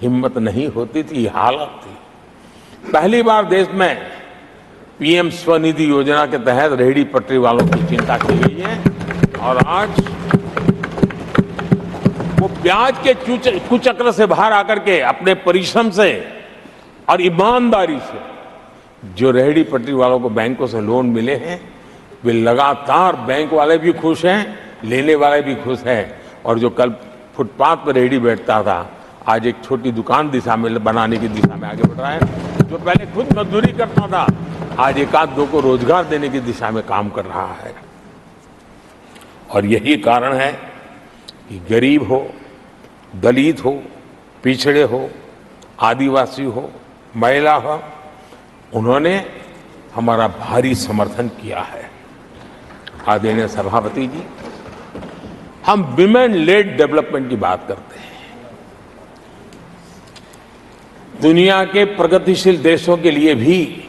हिम्मत नहीं होती थी, हालत थी। पहली बार देश में पीएम स्वनिधि योजना के तहत रेहड़ी पटरी वालों की चिंता की गई है और आज वो ब्याज के कुचक्र से बाहर आकर के अपने परिश्रम से और ईमानदारी से जो रेहड़ी पटरी वालों को बैंकों से लोन मिले हैं, वे लगातार, बैंक वाले भी खुश हैं, लेने वाले भी खुश हैं और जो कल फुटपाथ पर रेहड़ी बैठता था, आज एक छोटी दुकान दिशा में बनाने की दिशा में आगे बढ़ रहा है। जो पहले खुद मजदूरी करता था, आज एक आध दो को रोजगार देने की दिशा में काम कर रहा है। और यही कारण है कि गरीब हो, दलित हो, पिछड़े हो, आदिवासी हो, महिला हो, उन्होंने हमारा भारी समर्थन किया है। आदरणीय सभापति जी, हम विमेन लेड डेवलपमेंट की बात करते हैं। दुनिया के प्रगतिशील देशों के लिए भी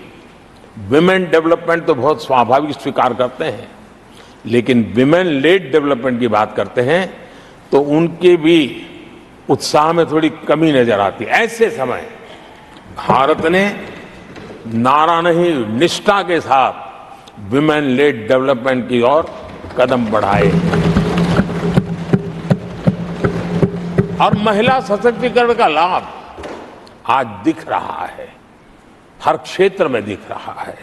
विमेन डेवलपमेंट तो बहुत स्वाभाविक स्वीकार करते हैं, लेकिन विमेन लेड डेवलपमेंट की बात करते हैं तो उनके भी उत्साह में थोड़ी कमी नजर आती है। ऐसे समय भारत ने नारा नहीं, निष्ठा के साथ विमेन लेड डेवलपमेंट की ओर कदम बढ़ाए। और महिला सशक्तिकरण का लाभ आज दिख रहा है, हर क्षेत्र में दिख रहा है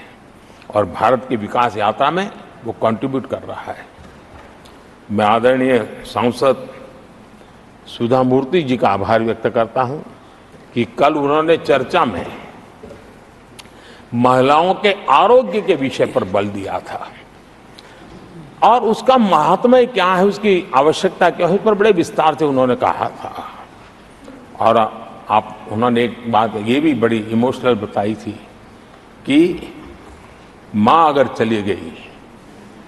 और भारत की विकास यात्रा में वो कंट्रीब्यूट कर रहा है। मैं आदरणीय सांसद सुधा मूर्ति जी का आभार व्यक्त करता हूं कि कल उन्होंने चर्चा में महिलाओं के आरोग्य के विषय पर बल दिया था और उसका महात्म्य क्या है, उसकी आवश्यकता क्या है, उस पर बड़े विस्तार से उन्होंने कहा था। और उन्होंने एक बात ये भी बड़ी इमोशनल बताई थी कि माँ अगर चली गई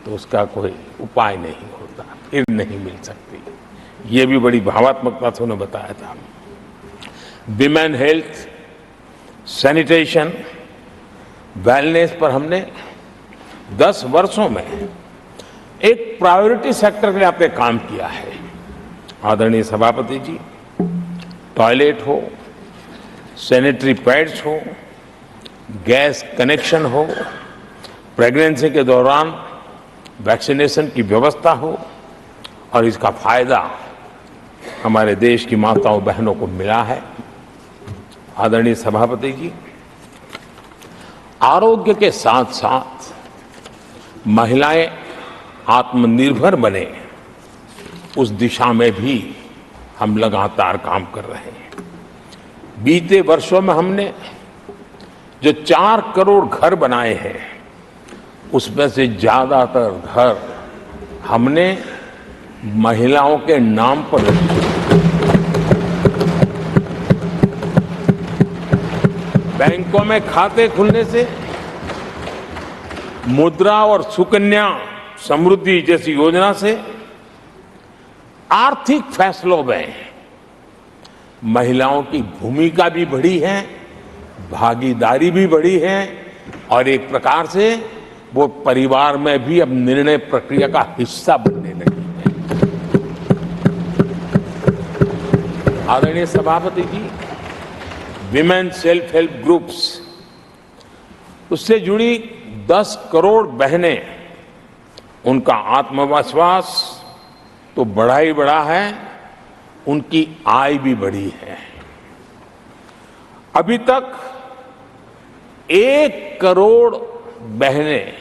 तो उसका कोई उपाय नहीं होता, फिर नहीं मिल सकती। ये भी बड़ी भावात्मकता से उन्होंने बताया था। विमेन हेल्थ, सैनिटेशन, वेलनेस पर हमने 10 वर्षों में एक प्रायोरिटी सेक्टर के लिए आपने काम किया है। आदरणीय सभापति जी, टॉयलेट हो, सैनिटरी पैड्स हो, गैस कनेक्शन हो, प्रेगनेंसी के दौरान वैक्सीनेशन की व्यवस्था हो और इसका फायदा हमारे देश की माताओं बहनों को मिला है। आदरणीय सभापति जी, आरोग्य के साथ साथ महिलाएं आत्मनिर्भर बने, उस दिशा में भी हम लगातार काम कर रहे हैं। बीते वर्षों में हमने जो 4 करोड़ घर बनाए हैं, उसमें से ज्यादातर घर हमने महिलाओं के नाम पर रखे। बैंकों में खाते खुलने से, मुद्रा और सुकन्या समृद्धि जैसी योजना से आर्थिक फैसलों में महिलाओं की भूमिका भी बढ़ी है, भागीदारी भी बढ़ी है और एक प्रकार से वो परिवार में भी अब निर्णय प्रक्रिया का हिस्सा बनने लगी है। आदरणीय सभापति जी, विमेन सेल्फ हेल्प ग्रुप्स, उससे जुड़ी 10 करोड़ बहनें, उनका आत्मविश्वास तो बढ़ा ही बढ़ा है, उनकी आय भी बढ़ी है। अभी तक 1 करोड़ बहनें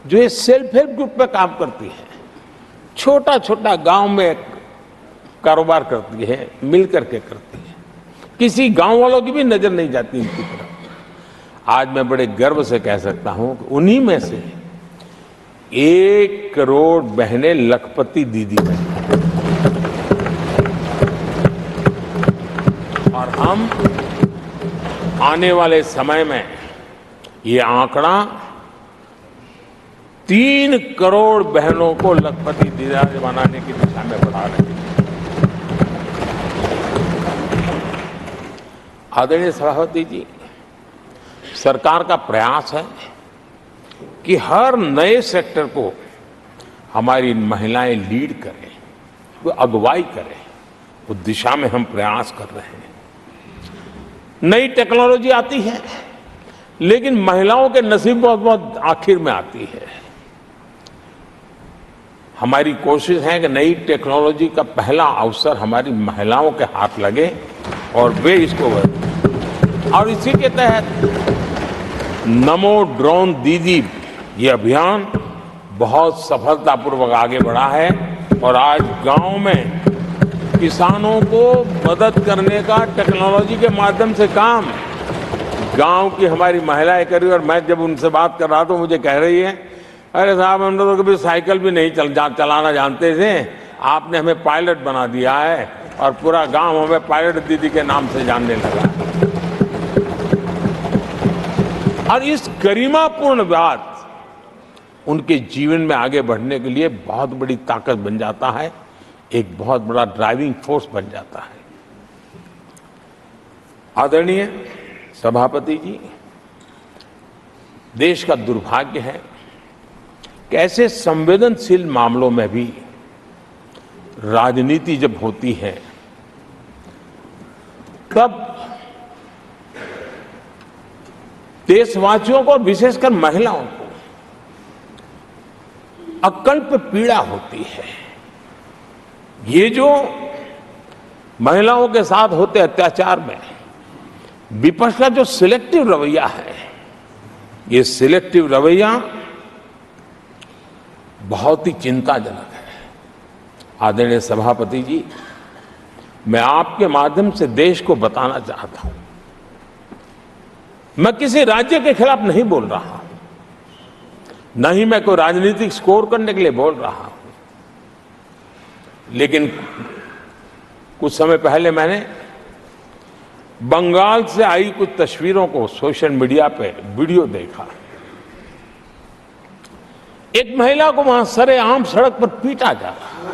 जो ये सेल्फ हेल्प ग्रुप में काम करती हैं, छोटा छोटा गांव में कारोबार करती है, मिल करके करती है, किसी गांव वालों की भी नजर नहीं जाती इनकी तरफ। आज मैं बड़े गर्व से कह सकता हूं कि उन्हीं में से 1 करोड़ बहनें लखपति दीदी बनी और हम आने वाले समय में ये आंकड़ा 3 करोड़ बहनों को लखपति दीदी बनाने की दिशा में बढ़ा रहे हैं। आदरणीय सभापति जी, सरकार का प्रयास है कि हर नए सेक्टर को हमारी महिलाएं लीड करें, वो अगुवाई करें, उस दिशा में हम प्रयास कर रहे हैं। नई टेक्नोलॉजी आती है, लेकिन महिलाओं के नसीब बहुत बहुत आखिर में आती है। हमारी कोशिश है कि नई टेक्नोलॉजी का पहला अवसर हमारी महिलाओं के हाथ लगे और वे इसको और इसी के तहत नमो ड्रोन दीदी ये अभियान बहुत सफलतापूर्वक आगे बढ़ा है और आज गांव में किसानों को मदद करने का टेक्नोलॉजी के माध्यम से काम गांव की हमारी महिलाएं कर रही है। और मैं जब उनसे बात कर रहा तो मुझे कह रही है, अरे साहब हम लोग तो कभी साइकिल भी नहीं चलाना जानते थे, आपने हमें पायलट बना दिया है और पूरा गांव हमें पायलट दीदी के नाम से जानने लगा। और इस गरिमापूर्ण बात उनके जीवन में आगे बढ़ने के लिए बहुत बड़ी ताकत बन जाता है, एक बहुत बड़ा ड्राइविंग फोर्स बन जाता है। आदरणीय सभापति जी, देश का दुर्भाग्य है कि ऐसे संवेदनशील मामलों में भी राजनीति जब होती है तब देशवासियों को, विशेषकर महिलाओं को अकल्प पीड़ा होती है। ये जो महिलाओं के साथ होते अत्याचार में विपक्ष का जो सिलेक्टिव रवैया है, ये सिलेक्टिव रवैया बहुत ही चिंताजनक है। आदरणीय सभापति जी, मैं आपके माध्यम से देश को बताना चाहता हूं, मैं किसी राज्य के खिलाफ नहीं बोल रहा हूं, न ही मैं कोई राजनीतिक स्कोर करने के लिए बोल रहा हूं, लेकिन कुछ समय पहले मैंने बंगाल से आई कुछ तस्वीरों को सोशल मीडिया पे वीडियो देखा। एक महिला को वहां सरेआम सड़क पर पीटा जा रहा है।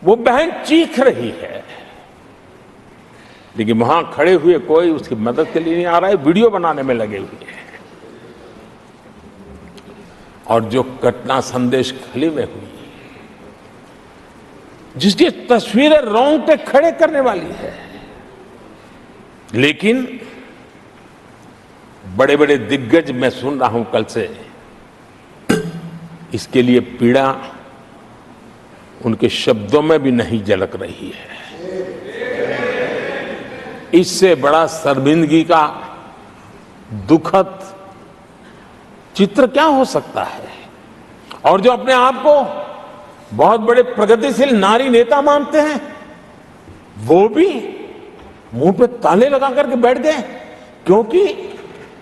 वो बहन चीख रही है, लेकिन वहां खड़े हुए कोई उसकी मदद के लिए नहीं आ रहा है, वीडियो बनाने में लगे हुए हैं। और जो घटना संदेश खली में हुई, जिसकी तस्वीरें रोंगटे खड़े करने वाली है, लेकिन बड़े बड़े दिग्गज मैं सुन रहा हूं कल से, इसके लिए पीड़ा उनके शब्दों में भी नहीं झलक रही है। इससे बड़ा शर्मिंदगी का दुखद चित्र क्या हो सकता है? और जो अपने आप को बहुत बड़े प्रगतिशील नारी नेता मानते हैं, वो भी मुंह पे ताले लगा करके बैठ गए, क्योंकि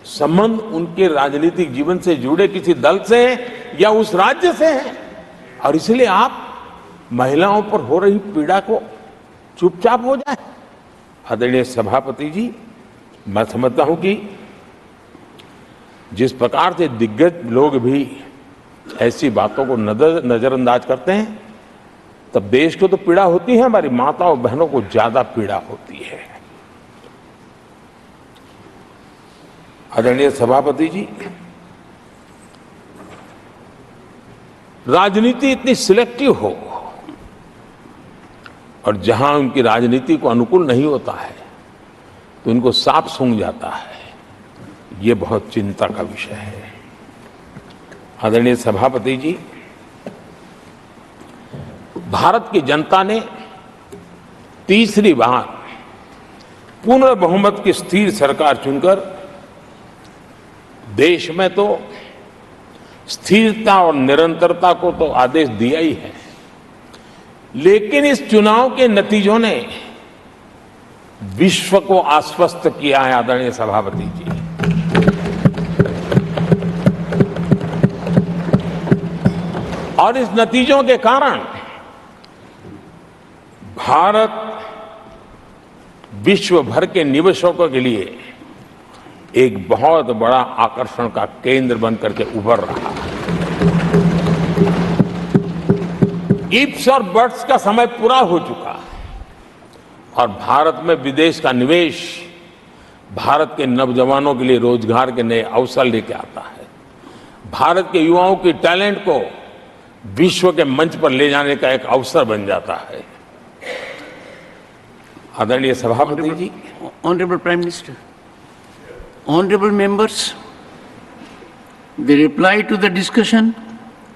संबंध उनके राजनीतिक जीवन से जुड़े किसी दल से है या उस राज्य से है, और इसलिए आप महिलाओं पर हो रही पीड़ा को चुपचाप हो जाए। आदरणीय सभापति जी, मैं समझता हूं कि जिस प्रकार से दिग्गज लोग भी ऐसी बातों को नजरअंदाज करते हैं, तब देश को तो पीड़ा होती है, हमारी माताओं बहनों को ज्यादा पीड़ा होती है। आदरणीय सभापति जी, राजनीति इतनी सिलेक्टिव हो और जहां उनकी राजनीति को अनुकूल नहीं होता है तो उनको सांप सूंघ जाता है, ये बहुत चिंता का विषय है। आदरणीय सभापति जी, भारत की जनता ने तीसरी बार पूर्ण बहुमत की स्थिर सरकार चुनकर देश में तो स्थिरता और निरंतरता को तो आदेश दिया ही है, लेकिन इस चुनाव के नतीजों ने विश्व को आश्वस्त किया है। आदरणीय सभापति जी, और इस नतीजों के कारण भारत विश्व भर के निवेशकों के लिए एक बहुत बड़ा आकर्षण का केंद्र बनकर के उभर रहा है। इफ्स और बट्स का समय पूरा हो चुका और भारत में विदेश का निवेश भारत के नौजवानों के लिए रोजगार के नए अवसर लेके आता है, भारत के युवाओं के टैलेंट को विश्व के मंच पर ले जाने का एक अवसर बन जाता है। आदरणीय सभापति जी, Honorable Prime Minister, honorable members, the reply to the discussion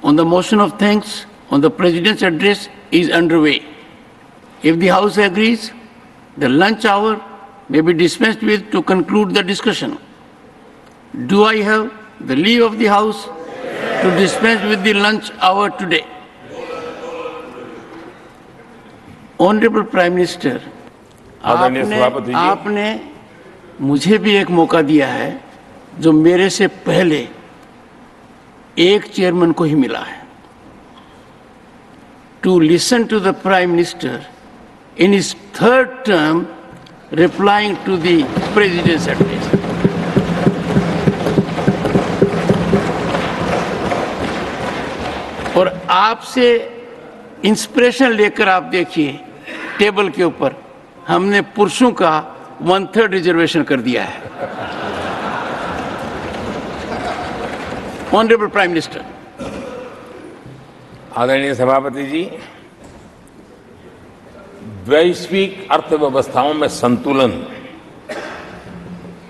on the motion of thanks on the President's address is underway. If the House agrees, the lunch hour may be dispensed with to conclude the discussion. Do I have the leave of the House to dispense with the lunch hour today? Honorable Prime Minister, आदरणीय सभापति जी, आपने मुझे भी एक मौका दिया है जो मेरे से पहले एक चेयरमैन को ही मिला है, to listen to the prime minister in his third term replying to the president's address. और आपसे इंस्पिरेशन लेकर आप देखिए, टेबल के ऊपर हमने पुरुषों का 1/3 रिजर्वेशन कर दिया है। ऑनरेबल प्राइम मिनिस्टर, आदरणीय सभापति जी, वैश्विक अर्थव्यवस्थाओं में संतुलन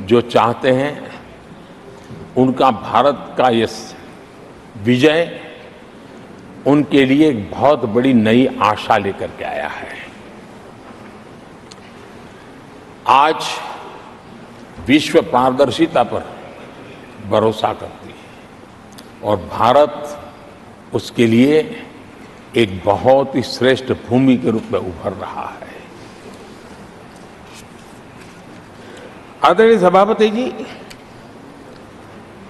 जो चाहते हैं, उनका भारत का ये विजय उनके लिए एक बहुत बड़ी नई आशा लेकर के आया है। आज विश्व पारदर्शिता पर भरोसा करती है और भारत उसके लिए एक बहुत ही श्रेष्ठ भूमि के रूप में उभर रहा है। आदरणीय सभापति जी,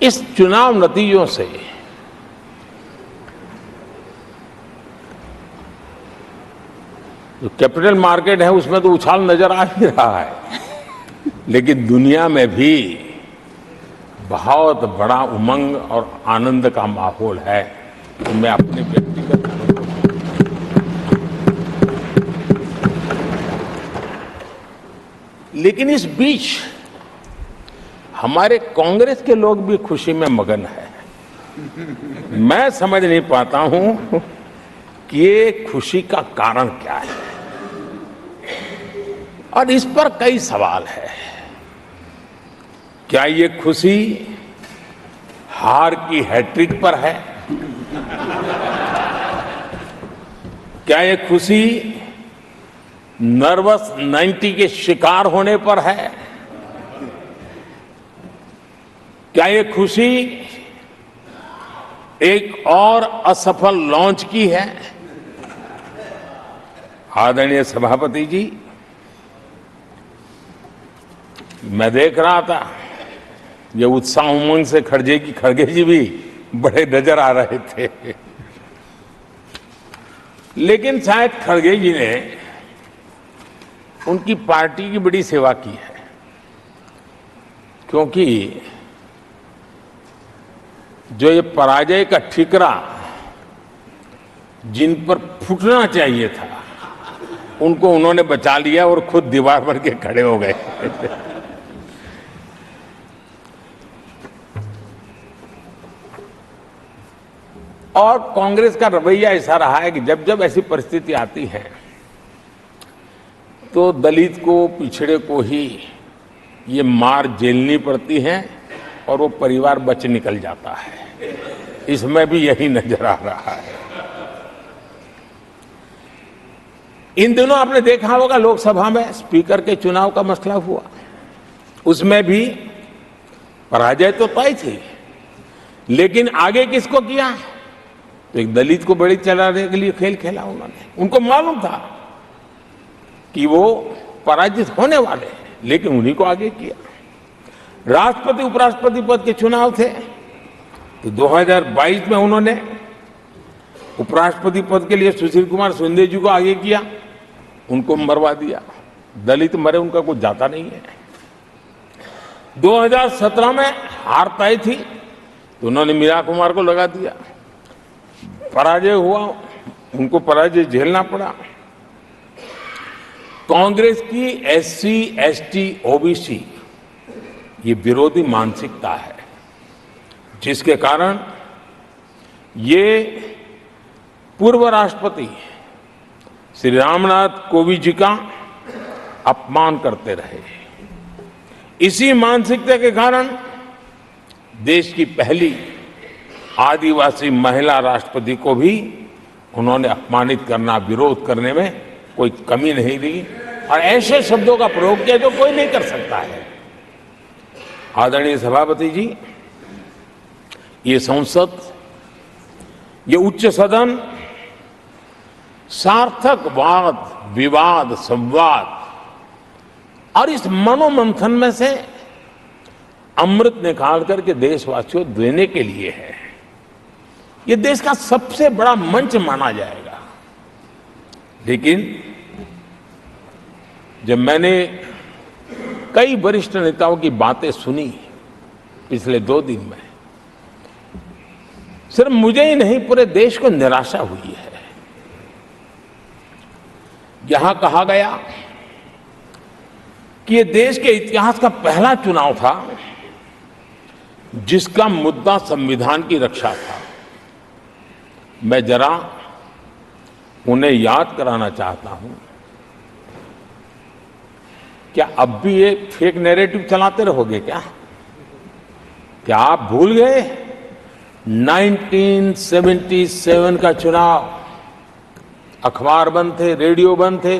इस चुनाव नतीजों से जो कैपिटल मार्केट है उसमें तो उछाल नजर आ ही रहा है, लेकिन दुनिया में भी बहुत बड़ा उमंग और आनंद का माहौल है। तो मैं अपने व्यक्तिगत लेकिन इस बीच हमारे कांग्रेस के लोग भी खुशी में मगन है। मैं समझ नहीं पाता हूं कि ये खुशी का कारण क्या है, और इस पर कई सवाल है। क्या ये खुशी हार की हैट्रिक पर है? क्या ये खुशी नर्वस 90 के शिकार होने पर है? क्या ये खुशी एक और असफल लॉन्च की है? आदरणीय सभापति जी, मैं देख रहा था ये उत्साह उमंग से खड़गे जी भी बड़े नजर आ रहे थे, लेकिन शायद खड़गे जी ने उनकी पार्टी की बड़ी सेवा की है, क्योंकि जो ये पराजय का ठिकरा जिन पर फूटना चाहिए था उनको उन्होंने बचा लिया और खुद दीवार बन के खड़े हो गए। और कांग्रेस का रवैया ऐसा रहा है कि जब जब ऐसी परिस्थिति आती है तो दलित को, पिछड़े को ही ये मार झेलनी पड़ती है और वो परिवार बच निकल जाता है। इसमें भी यही नजर आ रहा है। इन दिनों आपने देखा होगा लोकसभा में स्पीकर के चुनाव का मसला हुआ, उसमें भी पराजय तो तय थी, लेकिन आगे किसको किया? तो एक दलित को बड़ी चलाने के लिए खेल खेला उन्होंने। उनको मालूम था कि वो पराजित होने वाले हैं, लेकिन उन्हीं को आगे किया। राष्ट्रपति उपराष्ट्रपति पद के चुनाव थे तो 2022 में उन्होंने उपराष्ट्रपति पद के लिए सुशील कुमार शिंदे जी को आगे किया, उनको मरवा दिया। दलित मरे उनका कुछ जाता नहीं है। 2017 में हार तय थी तो उन्होंने मीरा कुमार को लगा दिया। पराजय हुआ, उनको पराजय झेलना पड़ा। कांग्रेस की एससी, एसटी, ओबीसी ये विरोधी मानसिकता है, जिसके कारण ये पूर्व राष्ट्रपति श्री रामनाथ कोविंद जी का अपमान करते रहे। इसी मानसिकता के कारण देश की पहली आदिवासी महिला राष्ट्रपति को भी उन्होंने अपमानित करना, विरोध करने में कोई कमी नहीं दी और ऐसे शब्दों का प्रयोग किया जो कोई नहीं कर सकता है। आदरणीय सभापति जी, ये संसद, ये उच्च सदन सार्थक वाद विवाद संवाद और इस मनोमंथन में से अमृत निकाल करके देशवासियों देने के लिए है। ये देश का सबसे बड़ा मंच माना जाएगा। लेकिन जब मैंने कई वरिष्ठ नेताओं की बातें सुनी पिछले 2 दिन में, सिर्फ मुझे ही नहीं पूरे देश को निराशा हुई है। यहां कहा गया कि ये देश के इतिहास का पहला चुनाव था जिसका मुद्दा संविधान की रक्षा था। मैं जरा उन्हें याद कराना चाहता हूं, क्या अब भी ये फेक नैरेटिव चलाते रहोगे क्या? क्या आप भूल गए 1977 का चुनाव, अखबार बंद थे, रेडियो बंद थे,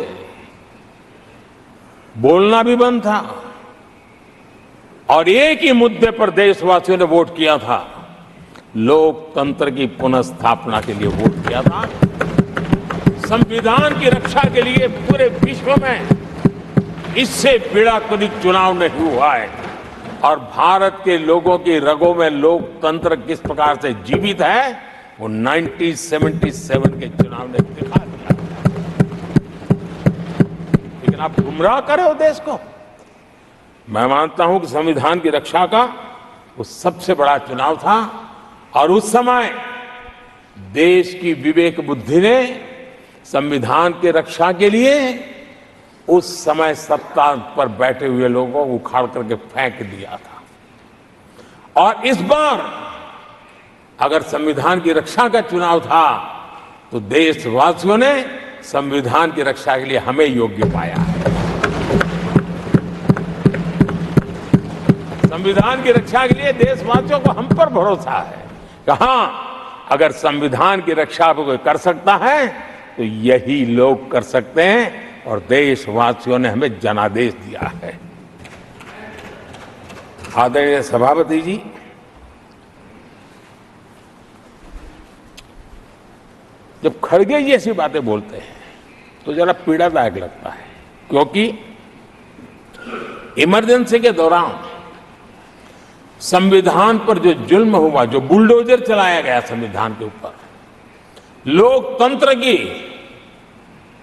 बोलना भी बंद था और एक ही मुद्दे पर देशवासियों ने वोट किया था, लोकतंत्र की पुनर्स्थापना के लिए वोट किया था। संविधान की रक्षा के लिए पूरे विश्व में इससे बड़ा कभी चुनाव नहीं हुआ है और भारत के लोगों की रगों में लोकतंत्र किस प्रकार से जीवित है वो 1977 के चुनाव ने दिखा दिया। लेकिन आप गुमराह कर रहे हो देश को। मैं मानता हूं कि संविधान की रक्षा का वो सबसे बड़ा चुनाव था और उस समय देश की विवेक बुद्धि ने संविधान की रक्षा के लिए उस समय सत्ता पर बैठे हुए लोगों को उखाड़ करके फेंक दिया था। और इस बार अगर संविधान की रक्षा का चुनाव था तो देशवासियों ने संविधान की रक्षा के लिए हमें योग्य पाया है। संविधान की रक्षा के लिए देशवासियों को हम पर भरोसा है। कहां अगर संविधान की रक्षा कोई कर सकता है तो यही लोग कर सकते हैं और देशवासियों ने हमें जनादेश दिया है। आदरणीय सभापति जी, जब खड़गे जी ऐसी बातें बोलते हैं तो जरा पीड़ादायक लगता है, क्योंकि इमरजेंसी के दौरान संविधान पर जो जुल्म हुआ, जो बुलडोजर चलाया गया संविधान के ऊपर, लोकतंत्र की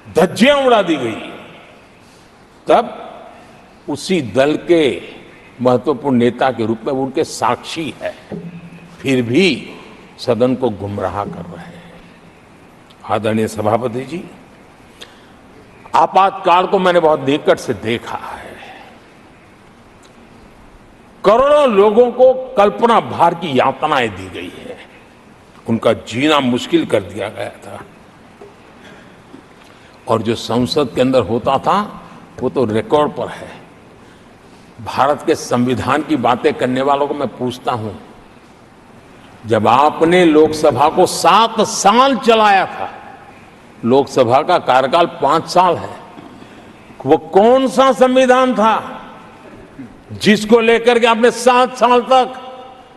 धज्जियां उड़ा दी गई, तब उसी दल के महत्वपूर्ण नेता के रूप में उनके साक्षी है, फिर भी सदन को गुमराह कर रहे हैं। आदरणीय सभापति जी, आपातकाल को मैंने बहुत निकट से देखा है। करोड़ों लोगों को कल्पना भार की यातनाएं दी गई है, उनका जीना मुश्किल कर दिया गया था और जो संसद के अंदर होता था वो तो रिकॉर्ड पर है। भारत के संविधान की बातें करने वालों को मैं पूछता हूं, जब आपने लोकसभा को 7 साल चलाया था, लोकसभा का कार्यकाल 5 साल है, वो कौन सा संविधान था जिसको लेकर के आपने 7 साल तक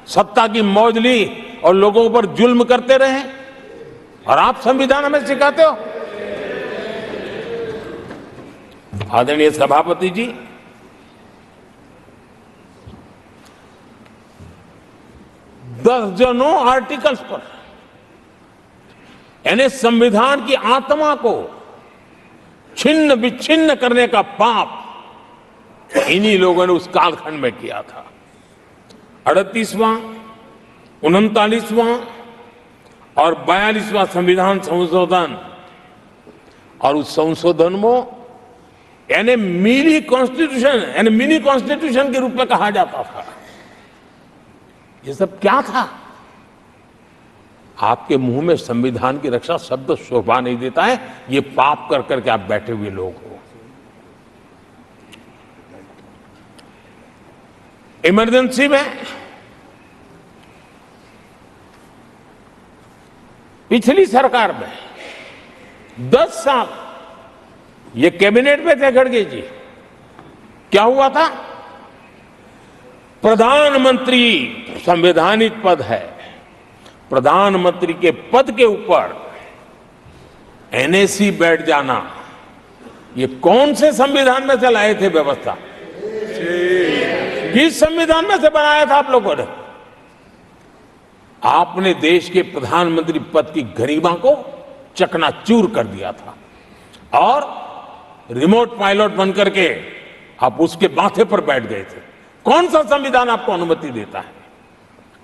सत्ता की मौज ली और लोगों पर जुल्म करते रहे? और आप संविधान हमें सिखाते हो? आदरणीय सभापति जी, दर्जनों आर्टिकल्स पर, यानी संविधान की आत्मा को छिन्न विच्छिन्न करने का पाप इन्हीं लोगों ने उस कालखंड में किया था। 38वां, 39वां और 42वां संविधान संशोधन, और उस संशोधन में यानी मिनी कॉन्स्टिट्यूशन, यानी मिनी कॉन्स्टिट्यूशन के रूप में कहा जाता था। ये सब क्या था? आपके मुंह में संविधान की रक्षा शब्द शोभा नहीं देता है। ये पाप कर करके आप बैठे हुए लोग हो। इमरजेंसी में पिछली सरकार में 10 साल ये कैबिनेट में थे खड़गे जी, क्या हुआ था? प्रधानमंत्री संवैधानिक पद है, प्रधानमंत्री के पद के ऊपर एनएसी बैठ जाना, ये कौन से संविधान में से लाए थे व्यवस्था? किस संविधान में से बनाया था आप लोगों ने? आपने देश के प्रधानमंत्री पद की गरिमा को चकनाचूर कर दिया था और रिमोट पायलट बनकर के आप उसके माथे पर बैठ गए थे। कौन सा संविधान आपको अनुमति देता है?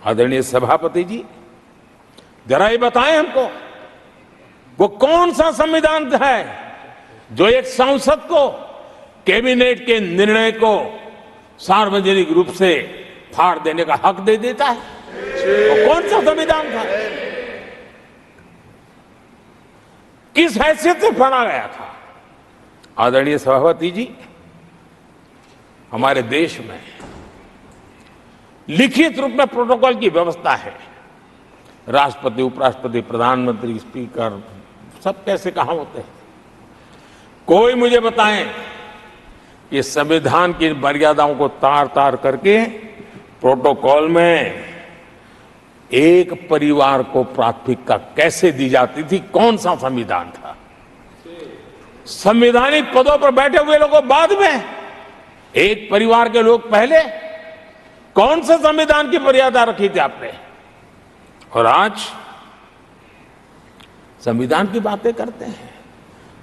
आदरणीय सभापति जी, जरा ये बताएं हमको, वो कौन सा संविधान है जो एक सांसद को कैबिनेट के निर्णय को सार्वजनिक रूप से फाड़ देने का हक दे देता है? वो कौन सा संविधान था? किस हैसियत से फाड़ा गया था? आदरणीय सभापति जी, हमारे देश में लिखित रूप में प्रोटोकॉल की व्यवस्था है राष्ट्रपति, उपराष्ट्रपति, प्रधानमंत्री, स्पीकर सब कैसे कहाँ होते हैं। कोई मुझे बताएं कि संविधान की मर्यादाओं को तार तार करके प्रोटोकॉल में एक परिवार को प्राथमिकता कैसे दी जाती थी। कौन सा संविधान था? संवैधानिक पदों पर बैठे हुए लोगों बाद में, एक परिवार के लोग पहले। कौन से संविधान की मर्यादा रखी थी आपने? और आज संविधान की बातें करते हैं,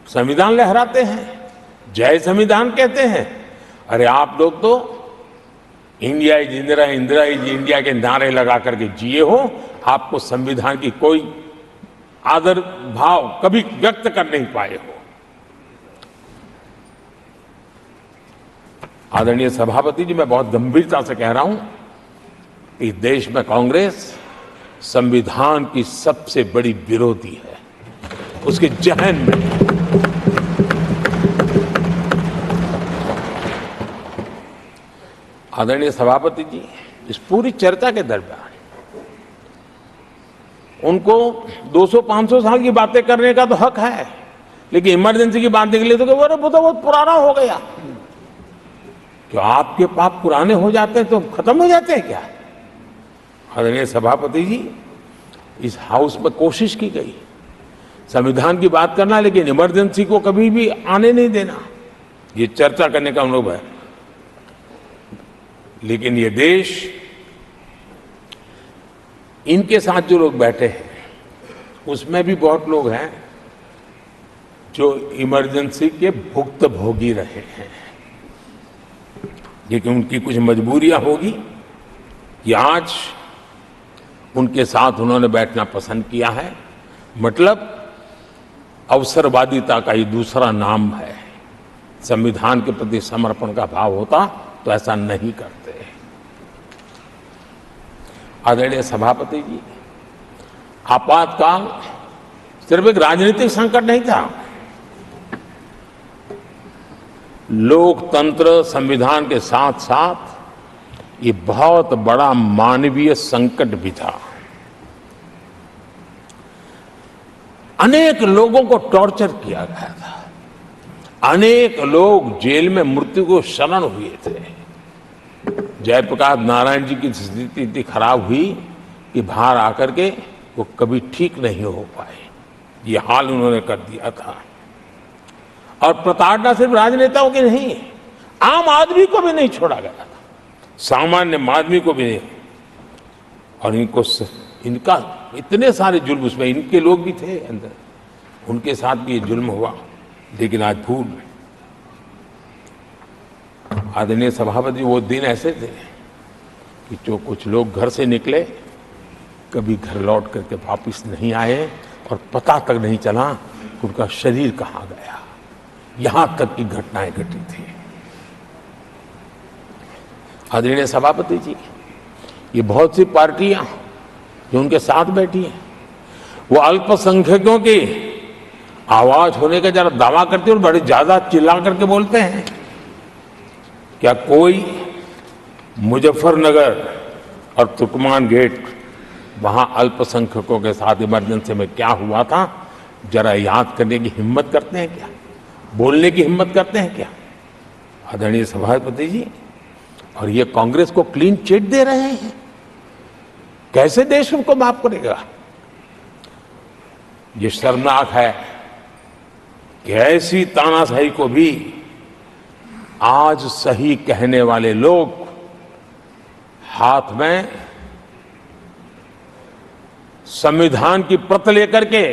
संविधान लहराते हैं, जय संविधान कहते हैं। अरे आप लोग तो India is Indira, Indira is India के नारे लगा करके जिए हो। आपको संविधान की कोई आदर भाव कभी व्यक्त कर नहीं पाए हो। आदरणीय सभापति जी, मैं बहुत गंभीरता से कह रहा हूं कि देश में कांग्रेस संविधान की सबसे बड़ी विरोधी है। उसके जहन में आदरणीय सभापति जी, इस पूरी चर्चा के दरमियान उनको 200-500 साल की बातें करने का तो हक है, लेकिन इमरजेंसी की बात निकली तो वो तो बहुत पुराना हो गया। क्या आपके पाप पुराने हो जाते हैं तो खत्म हो जाते हैं क्या? आदरणीय सभापति जी, इस हाउस में कोशिश की गई संविधान की बात करना, लेकिन इमरजेंसी को कभी भी आने नहीं देना। ये चर्चा करने का अनुभव है, लेकिन ये देश, इनके साथ जो लोग बैठे हैं उसमें भी बहुत लोग हैं जो इमरजेंसी के भुक्तभोगी रहे हैं, लेकिन उनकी कुछ मजबूरियां होगी कि आज उनके साथ उन्होंने बैठना पसंद किया है। मतलब अवसरवादिता का ये दूसरा नाम है। संविधान के प्रति समर्पण का भाव होता तो ऐसा नहीं करते। आदरणीय सभापति जी, आपातकाल सिर्फ एक राजनीतिक संकट नहीं था, लोकतंत्र संविधान के साथ साथ ये बहुत बड़ा मानवीय संकट भी था। अनेक लोगों को टॉर्चर किया गया था, अनेक लोग जेल में मृत्यु को शरण हुए थे। जयप्रकाश नारायण जी की स्थिति इतनी खराब हुई कि बाहर आकर के वो कभी ठीक नहीं हो पाए। ये हाल उन्होंने कर दिया था। और प्रताड़ना सिर्फ राजनेताओं की नहीं, आम आदमी को भी नहीं छोड़ा गया था, सामान्य आदमी को भी नहीं। और इनका इतने सारे जुल्म, उसमें इनके लोग भी थे अंदर, उनके साथ भी ये जुल्म हुआ। लेकिन आज भूल, आदरणीय सभापति, वो दिन ऐसे थे कि जो कुछ लोग घर से निकले कभी घर लौट करके वापिस नहीं आए और पता तक नहीं चला कि उनका शरीर कहाँ गया। यहां तक की घटनाएं घटी थी। आदरणीय सभापति जी, ये बहुत सी पार्टियां जो उनके साथ बैठी हैं, वो अल्पसंख्यकों की आवाज होने का जरा दावा करते हैं और बड़े ज्यादा चिल्ला करके बोलते हैं। क्या कोई मुजफ्फरनगर और तुर्कमान गेट, वहां अल्पसंख्यकों के साथ इमरजेंसी में क्या हुआ था, जरा याद करने की हिम्मत करते हैं क्या? बोलने की हिम्मत करते हैं क्या? आदरणीय सभापति जी, और ये कांग्रेस को क्लीन चिट दे रहे हैं। कैसे देश उनको माफ करेगा? ये शर्मनाक है कि ऐसी तानाशाही को भी आज सही कहने वाले लोग हाथ में संविधान की प्रत लेकर के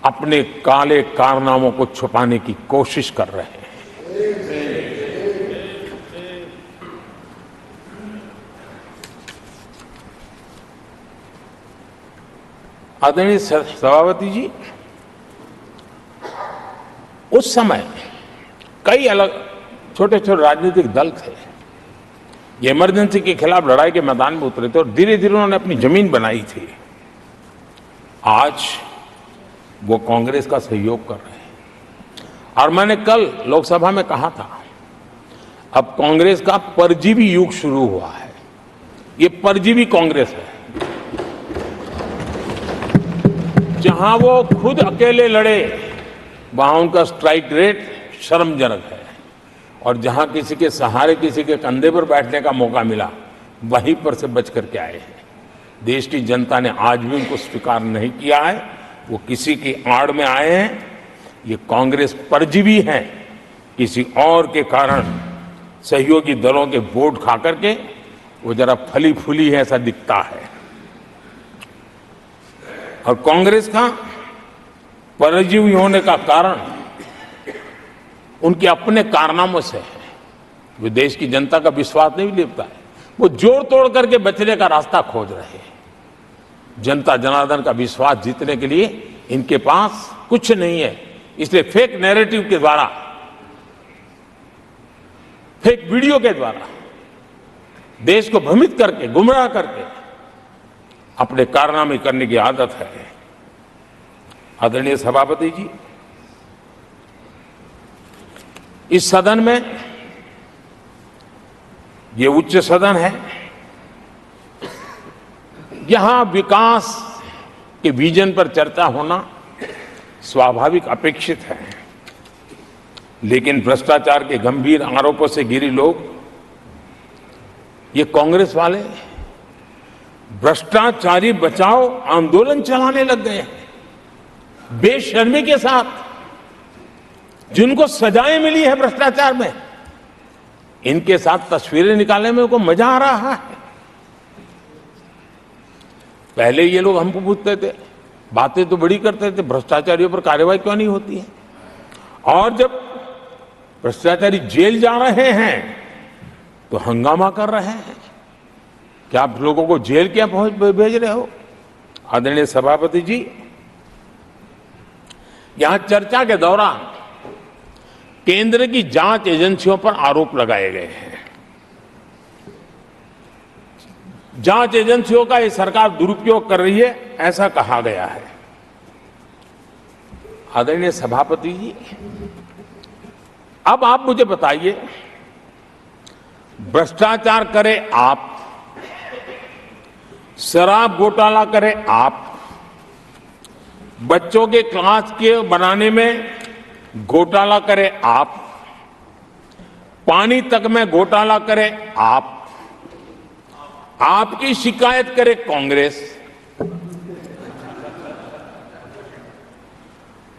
अपने काले कारनामों को छुपाने की कोशिश कर रहे हैं। आदरणीय सभापति जी, उस समय कई अलग छोटे छोटे राजनीतिक दल थे, ये इमरजेंसी के खिलाफ लड़ाई के मैदान में उतरे थे और धीरे धीरे उन्होंने अपनी जमीन बनाई थी। आज वो कांग्रेस का सहयोग कर रहे हैं। और मैंने कल लोकसभा में कहा था, अब कांग्रेस का परजीवी युग शुरू हुआ है। ये परजीवी कांग्रेस है। जहां वो खुद अकेले लड़े वहां उनका स्ट्राइक रेट शर्मजनक है, और जहां किसी के सहारे, किसी के कंधे पर बैठने का मौका मिला, वहीं पर से बच करके आए हैं। देश की जनता ने आज भी उनको स्वीकार नहीं किया है। वो किसी की आड़ में आए हैं। ये कांग्रेस परजीवी है। किसी और के कारण सहयोगी दलों के वोट खा करके वो जरा फली फूली है, ऐसा दिखता है। और कांग्रेस का परजीवी होने का कारण उनके अपने कारनामों से है। वे देश की जनता का विश्वास नहीं लेता है। वो जोड़ तोड़ करके बचने का रास्ता खोज रहे हैं। जनता जनार्दन का विश्वास जीतने के लिए इनके पास कुछ नहीं है। इसलिए फेक नैरेटिव के द्वारा, फेक वीडियो के द्वारा देश को भ्रमित करके, गुमराह करके अपने कारनामे करने की आदत है। आदरणीय सभापति जी, इस सदन में, ये उच्च सदन है, यहां विकास के विजन पर चर्चा होना स्वाभाविक अपेक्षित है। लेकिन भ्रष्टाचार के गंभीर आरोपों से घिरे लोग, ये कांग्रेस वाले भ्रष्टाचारी बचाओ आंदोलन चलाने लग गए हैं बेशर्मी के साथ। जिनको सजाएं मिली है भ्रष्टाचार में, इनके साथ तस्वीरें निकालने में उनको मजा आ रहा है। पहले ये लोग हमको पूछते थे, बातें तो बड़ी करते थे, भ्रष्टाचारियों पर कार्रवाई क्यों नहीं होती है? और जब भ्रष्टाचारी जेल जा रहे हैं तो हंगामा कर रहे हैं। क्या आप लोगों को जेल क्या भेज रहे हो? आदरणीय सभापति जी, यहां चर्चा के दौरान केंद्र की जांच एजेंसियों पर आरोप लगाए गए हैं। जांच एजेंसियों का ये सरकार दुरुपयोग कर रही है, ऐसा कहा गया है। आदरणीय सभापति जी, अब आप मुझे बताइए, भ्रष्टाचार करे आप, शराब घोटाला करे आप, बच्चों के क्लास के बनाने में घोटाला करे आप, पानी तक में घोटाला करे आप, आपकी शिकायत करे कांग्रेस,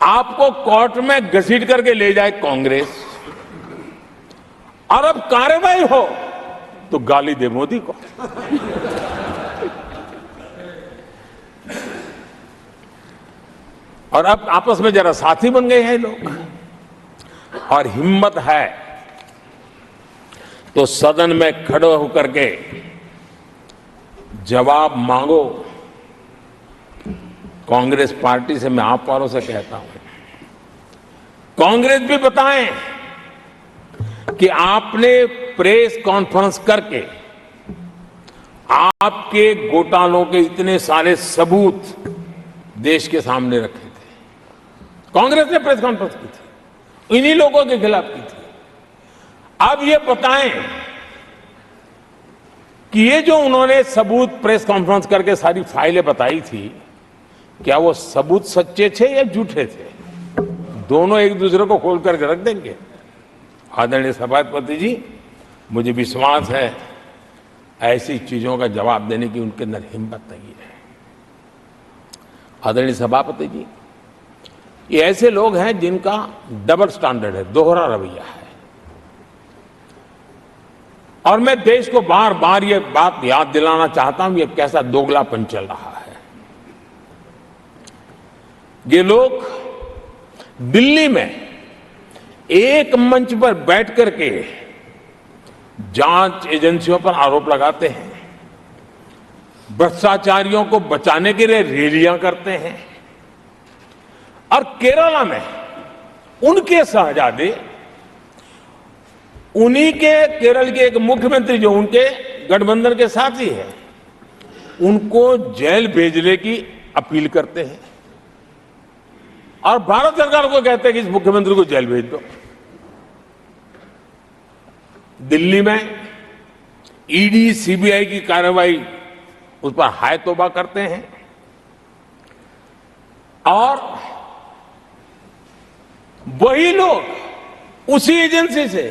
आपको कोर्ट में घसीट करके ले जाए कांग्रेस, और अब कार्रवाई हो तो गाली दे मोदी को। और अब आपस में जरा साथी बन गए हैं लोग। और हिम्मत है तो सदन में खड़े होकर के जवाब मांगो। कांग्रेस पार्टी से मैं आप वालों से कहता हूं, कांग्रेस भी बताएं कि आपने प्रेस कॉन्फ्रेंस करके आपके घोटालों के इतने सारे सबूत देश के सामने रखे थे। कांग्रेस ने प्रेस कॉन्फ्रेंस की थी, इन्हीं लोगों के खिलाफ की थी। अब ये बताएं कि ये जो उन्होंने सबूत प्रेस कॉन्फ्रेंस करके सारी फाइलें बताई थी, क्या वो सबूत सच्चे थे या झूठे थे? दोनों एक दूसरे को खोल करके रख देंगे। आदरणीय सभापति जी, मुझे विश्वास है ऐसी चीजों का जवाब देने की उनके अंदर हिम्मत नहीं है। आदरणीय सभापति जी, ये ऐसे लोग हैं जिनका डबल स्टैंडर्ड है, दोहरा रवैया है। और मैं देश को बार बार ये बात याद दिलाना चाहता हूं, ये कैसा दोगलापन चल रहा है। ये लोग दिल्ली में एक मंच पर बैठ करके जांच एजेंसियों पर आरोप लगाते हैं, भ्रष्टाचारियों को बचाने के लिए रैलियां करते हैं, और केरला में उनके शहजादे, उन्हीं के केरल के एक मुख्यमंत्री जो उनके गठबंधन के साथी है, उनको जेल भेजने की अपील करते हैं, और भारत सरकार को कहते हैं कि इस मुख्यमंत्री को जेल भेज दो। दिल्ली में ईडी सीबीआई की कार्रवाई उस पर हाय तौबा करते हैं। और वही लोग उसी एजेंसी से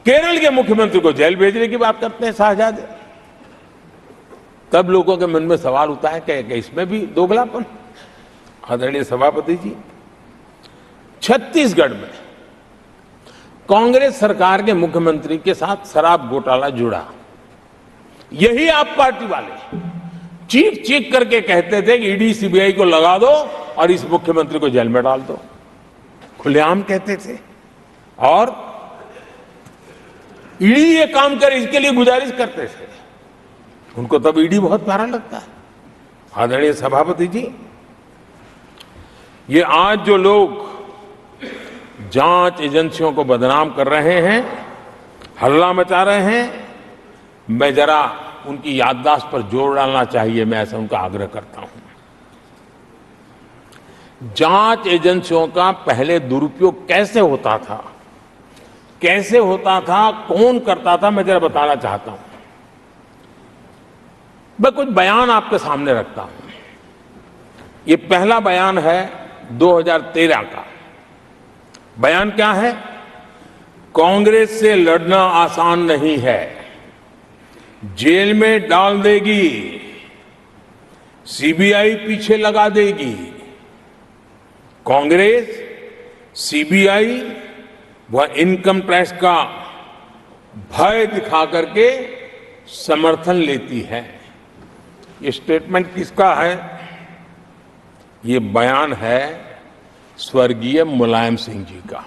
केरल के मुख्यमंत्री को जेल भेजने की बात करते हैं, शाहजादे। तब लोगों के मन में सवाल उठता है कि इसमें भी दोगलापन। आदरणीय सभापति जी, छत्तीसगढ़ में कांग्रेस सरकार के मुख्यमंत्री के साथ शराब घोटाला जुड़ा। यही आप पार्टी वाले चीख चीख करके कहते थे कि ईडी सीबीआई को लगा दो और इस मुख्यमंत्री को जेल में डाल दो, खुलेआम कहते थे। और ईडी ये काम करे इसके लिए गुजारिश करते थे। उनको तब ईडी बहुत प्यारा लगता है। आदरणीय सभापति जी, ये आज जो लोग जांच एजेंसियों को बदनाम कर रहे हैं, हल्ला मचा रहे हैं, मैं जरा उनकी याददाश्त पर जोर डालना चाहिए, मैं ऐसा उनका आग्रह करता हूं। जांच एजेंसियों का पहले दुरुपयोग कैसे होता था, कौन करता था, मैं जरा बताना चाहता हूं। मैं कुछ बयान आपके सामने रखता हूं। ये पहला बयान है 2013 का। बयान क्या है? कांग्रेस से लड़ना आसान नहीं है, जेल में डाल देगी, सीबीआई पीछे लगा देगी। कांग्रेस सीबीआई व इनकम टैक्स का भय दिखा करके समर्थन लेती है। ये स्टेटमेंट किसका है? ये बयान है स्वर्गीय मुलायम सिंह जी का।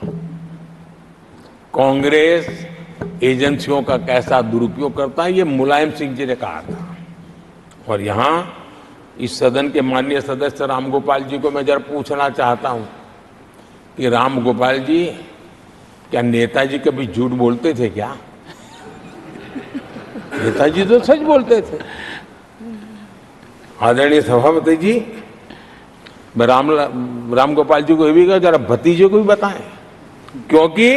कांग्रेस एजेंसियों का कैसा दुरुपयोग करता है, ये मुलायम सिंह जी ने कहा था। और यहां इस सदन के माननीय सदस्य रामगोपाल जी को मैं जरा पूछना चाहता हूं कि रामगोपाल जी, क्या नेताजी कभी झूठ बोलते थे क्या? नेताजी तो सच बोलते थे। आदरणीय सभापति जी, मैं रामगोपाल जी को ये भी कहा जरा भतीजे को भी बताएं, क्योंकि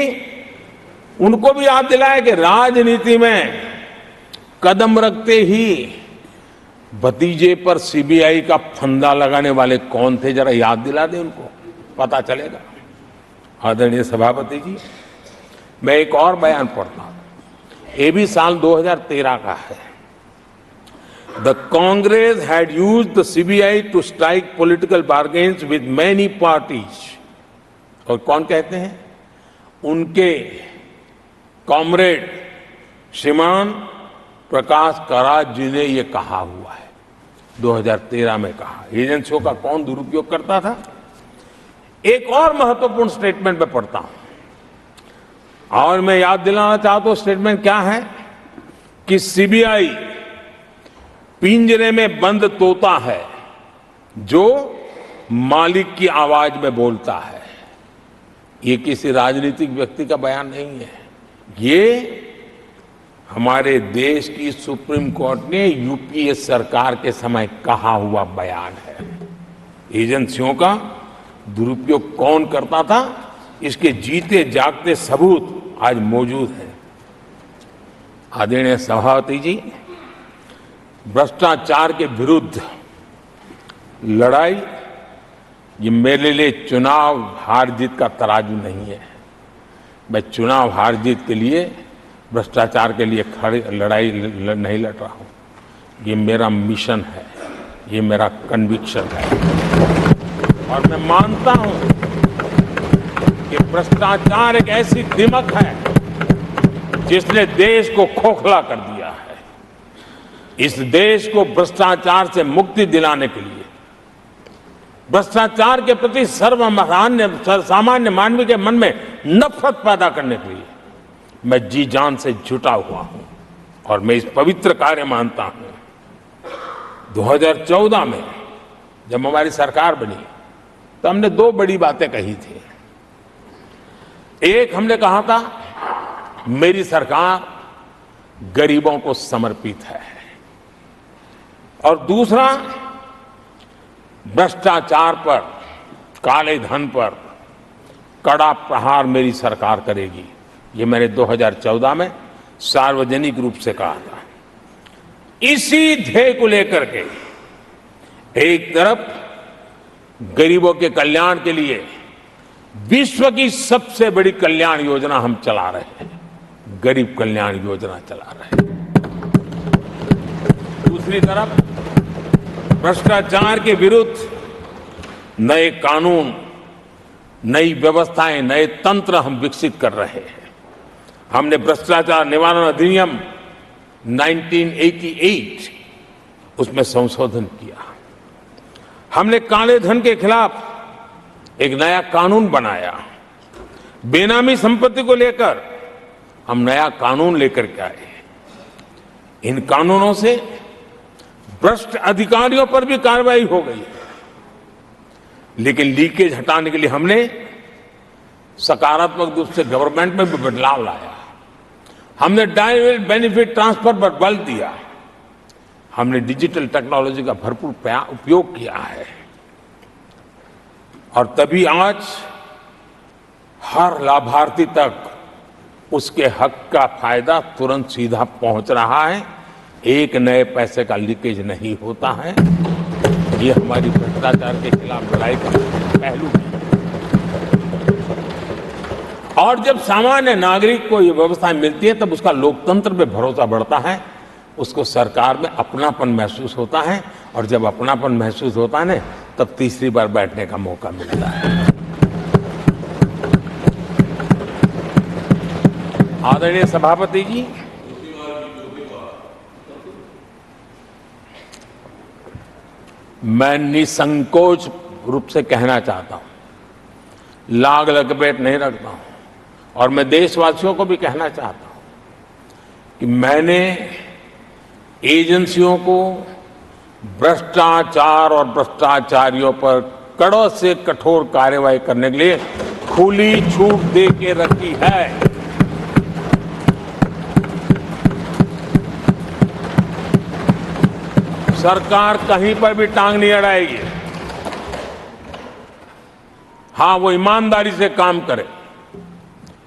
उनको भी याद दिलाया कि राजनीति में कदम रखते ही भतीजे पर सीबीआई का फंदा लगाने वाले कौन थे, जरा याद दिला दें उनको, पता चलेगा। आदरणीय सभापति जी, मैं एक और बयान पढ़ता हूं, ये भी साल 2013 का है। The Congress had used the CBI to strike political bargains with many parties. और कौन कहते हैं? उनके कॉमरेड श्रीमान प्रकाश करात जी ने ये कहा हुआ है, 2013 में कहा। एजेंसियों का कौन दुरुपयोग करता था? एक और महत्वपूर्ण स्टेटमेंट में पढ़ता हूं और मैं याद दिलाना चाहता हूं, स्टेटमेंट क्या है कि सीबीआई पिंजरे में बंद तोता है जो मालिक की आवाज में बोलता है। ये किसी राजनीतिक व्यक्ति का बयान नहीं है, ये हमारे देश की सुप्रीम कोर्ट ने यूपीए सरकार के समय कहा हुआ बयान है। एजेंसियों का दुरुपयोग कौन करता था, इसके जीते जागते सबूत आज मौजूद है। आदरणीय सभापति जी, भ्रष्टाचार के विरुद्ध लड़ाई ये मेरे लिए चुनाव हार जीत का तराजू नहीं है। मैं चुनाव हार जीत के लिए, भ्रष्टाचार के लिए लड़ाई नहीं लड़ रहा हूं। ये मेरा मिशन है, ये मेरा कन्विक्शन है। और मैं मानता हूं कि भ्रष्टाचार एक ऐसी दिमक है जिसने देश को खोखला कर दिया है। इस देश को भ्रष्टाचार से मुक्ति दिलाने के लिए, भ्रष्टाचार के प्रति सामान्य मानवीय के मन में नफरत पैदा करने के लिए मैं जी जान से जुटा हुआ हूं और मैं इस पवित्र कार्य मानता हूं। 2014 में जब हमारी सरकार बनी तो हमने दो बड़ी बातें कही थी। एक, हमने कहा था मेरी सरकार गरीबों को समर्पित है, और दूसरा, भ्रष्टाचार पर, काले धन पर कड़ा प्रहार मेरी सरकार करेगी। ये मैंने 2014 में सार्वजनिक रूप से कहा था। इसी ध्येय को लेकर के एक तरफ गरीबों के कल्याण के लिए विश्व की सबसे बड़ी कल्याण योजना हम चला रहे हैं, गरीब कल्याण योजना चला रहे हैं। दूसरी तरफ भ्रष्टाचार के विरुद्ध नए कानून, नई व्यवस्थाएं, नए तंत्र हम विकसित कर रहे हैं। हमने भ्रष्टाचार निवारण अधिनियम 1988 उसमें संशोधन किया। हमने काले धन के खिलाफ एक नया कानून बनाया। बेनामी संपत्ति को लेकर हम नया कानून लेकर के आए। इन कानूनों से भ्रष्ट अधिकारियों पर भी कार्रवाई हो गई, लेकिन लीकेज हटाने के लिए हमने सकारात्मक रूप से गवर्नमेंट में भी बदलाव लाया। हमने डायरेक्ट बेनिफिट ट्रांसफर पर बल दिया। हमने डिजिटल टेक्नोलॉजी का भरपूर उपयोग किया है और तभी आज हर लाभार्थी तक उसके हक का फायदा तुरंत सीधा पहुंच रहा है। एक नए पैसे का लीकेज नहीं होता है। ये हमारी भ्रष्टाचार के खिलाफ लड़ाई का पहलू है। और जब सामान्य नागरिक को ये व्यवस्थाएं मिलती है तब उसका लोकतंत्र पे भरोसा बढ़ता है, उसको सरकार में अपनापन महसूस होता है, और जब अपनापन महसूस होता है ना, तब तीसरी बार बैठने का मौका मिलता है। आदरणीय सभापति जी, मैं निसंकोच रूप से कहना चाहता हूं, लाग लपेट नहीं रखता हूं, और मैं देशवासियों को भी कहना चाहता हूं कि मैंने एजेंसियों को भ्रष्टाचार और भ्रष्टाचारियों पर कड़ों से कठोर कार्रवाई करने के लिए खुली छूट दे के रखी है। सरकार कहीं पर भी टांग नहीं अड़ाएगी। हां, वो ईमानदारी से काम करे,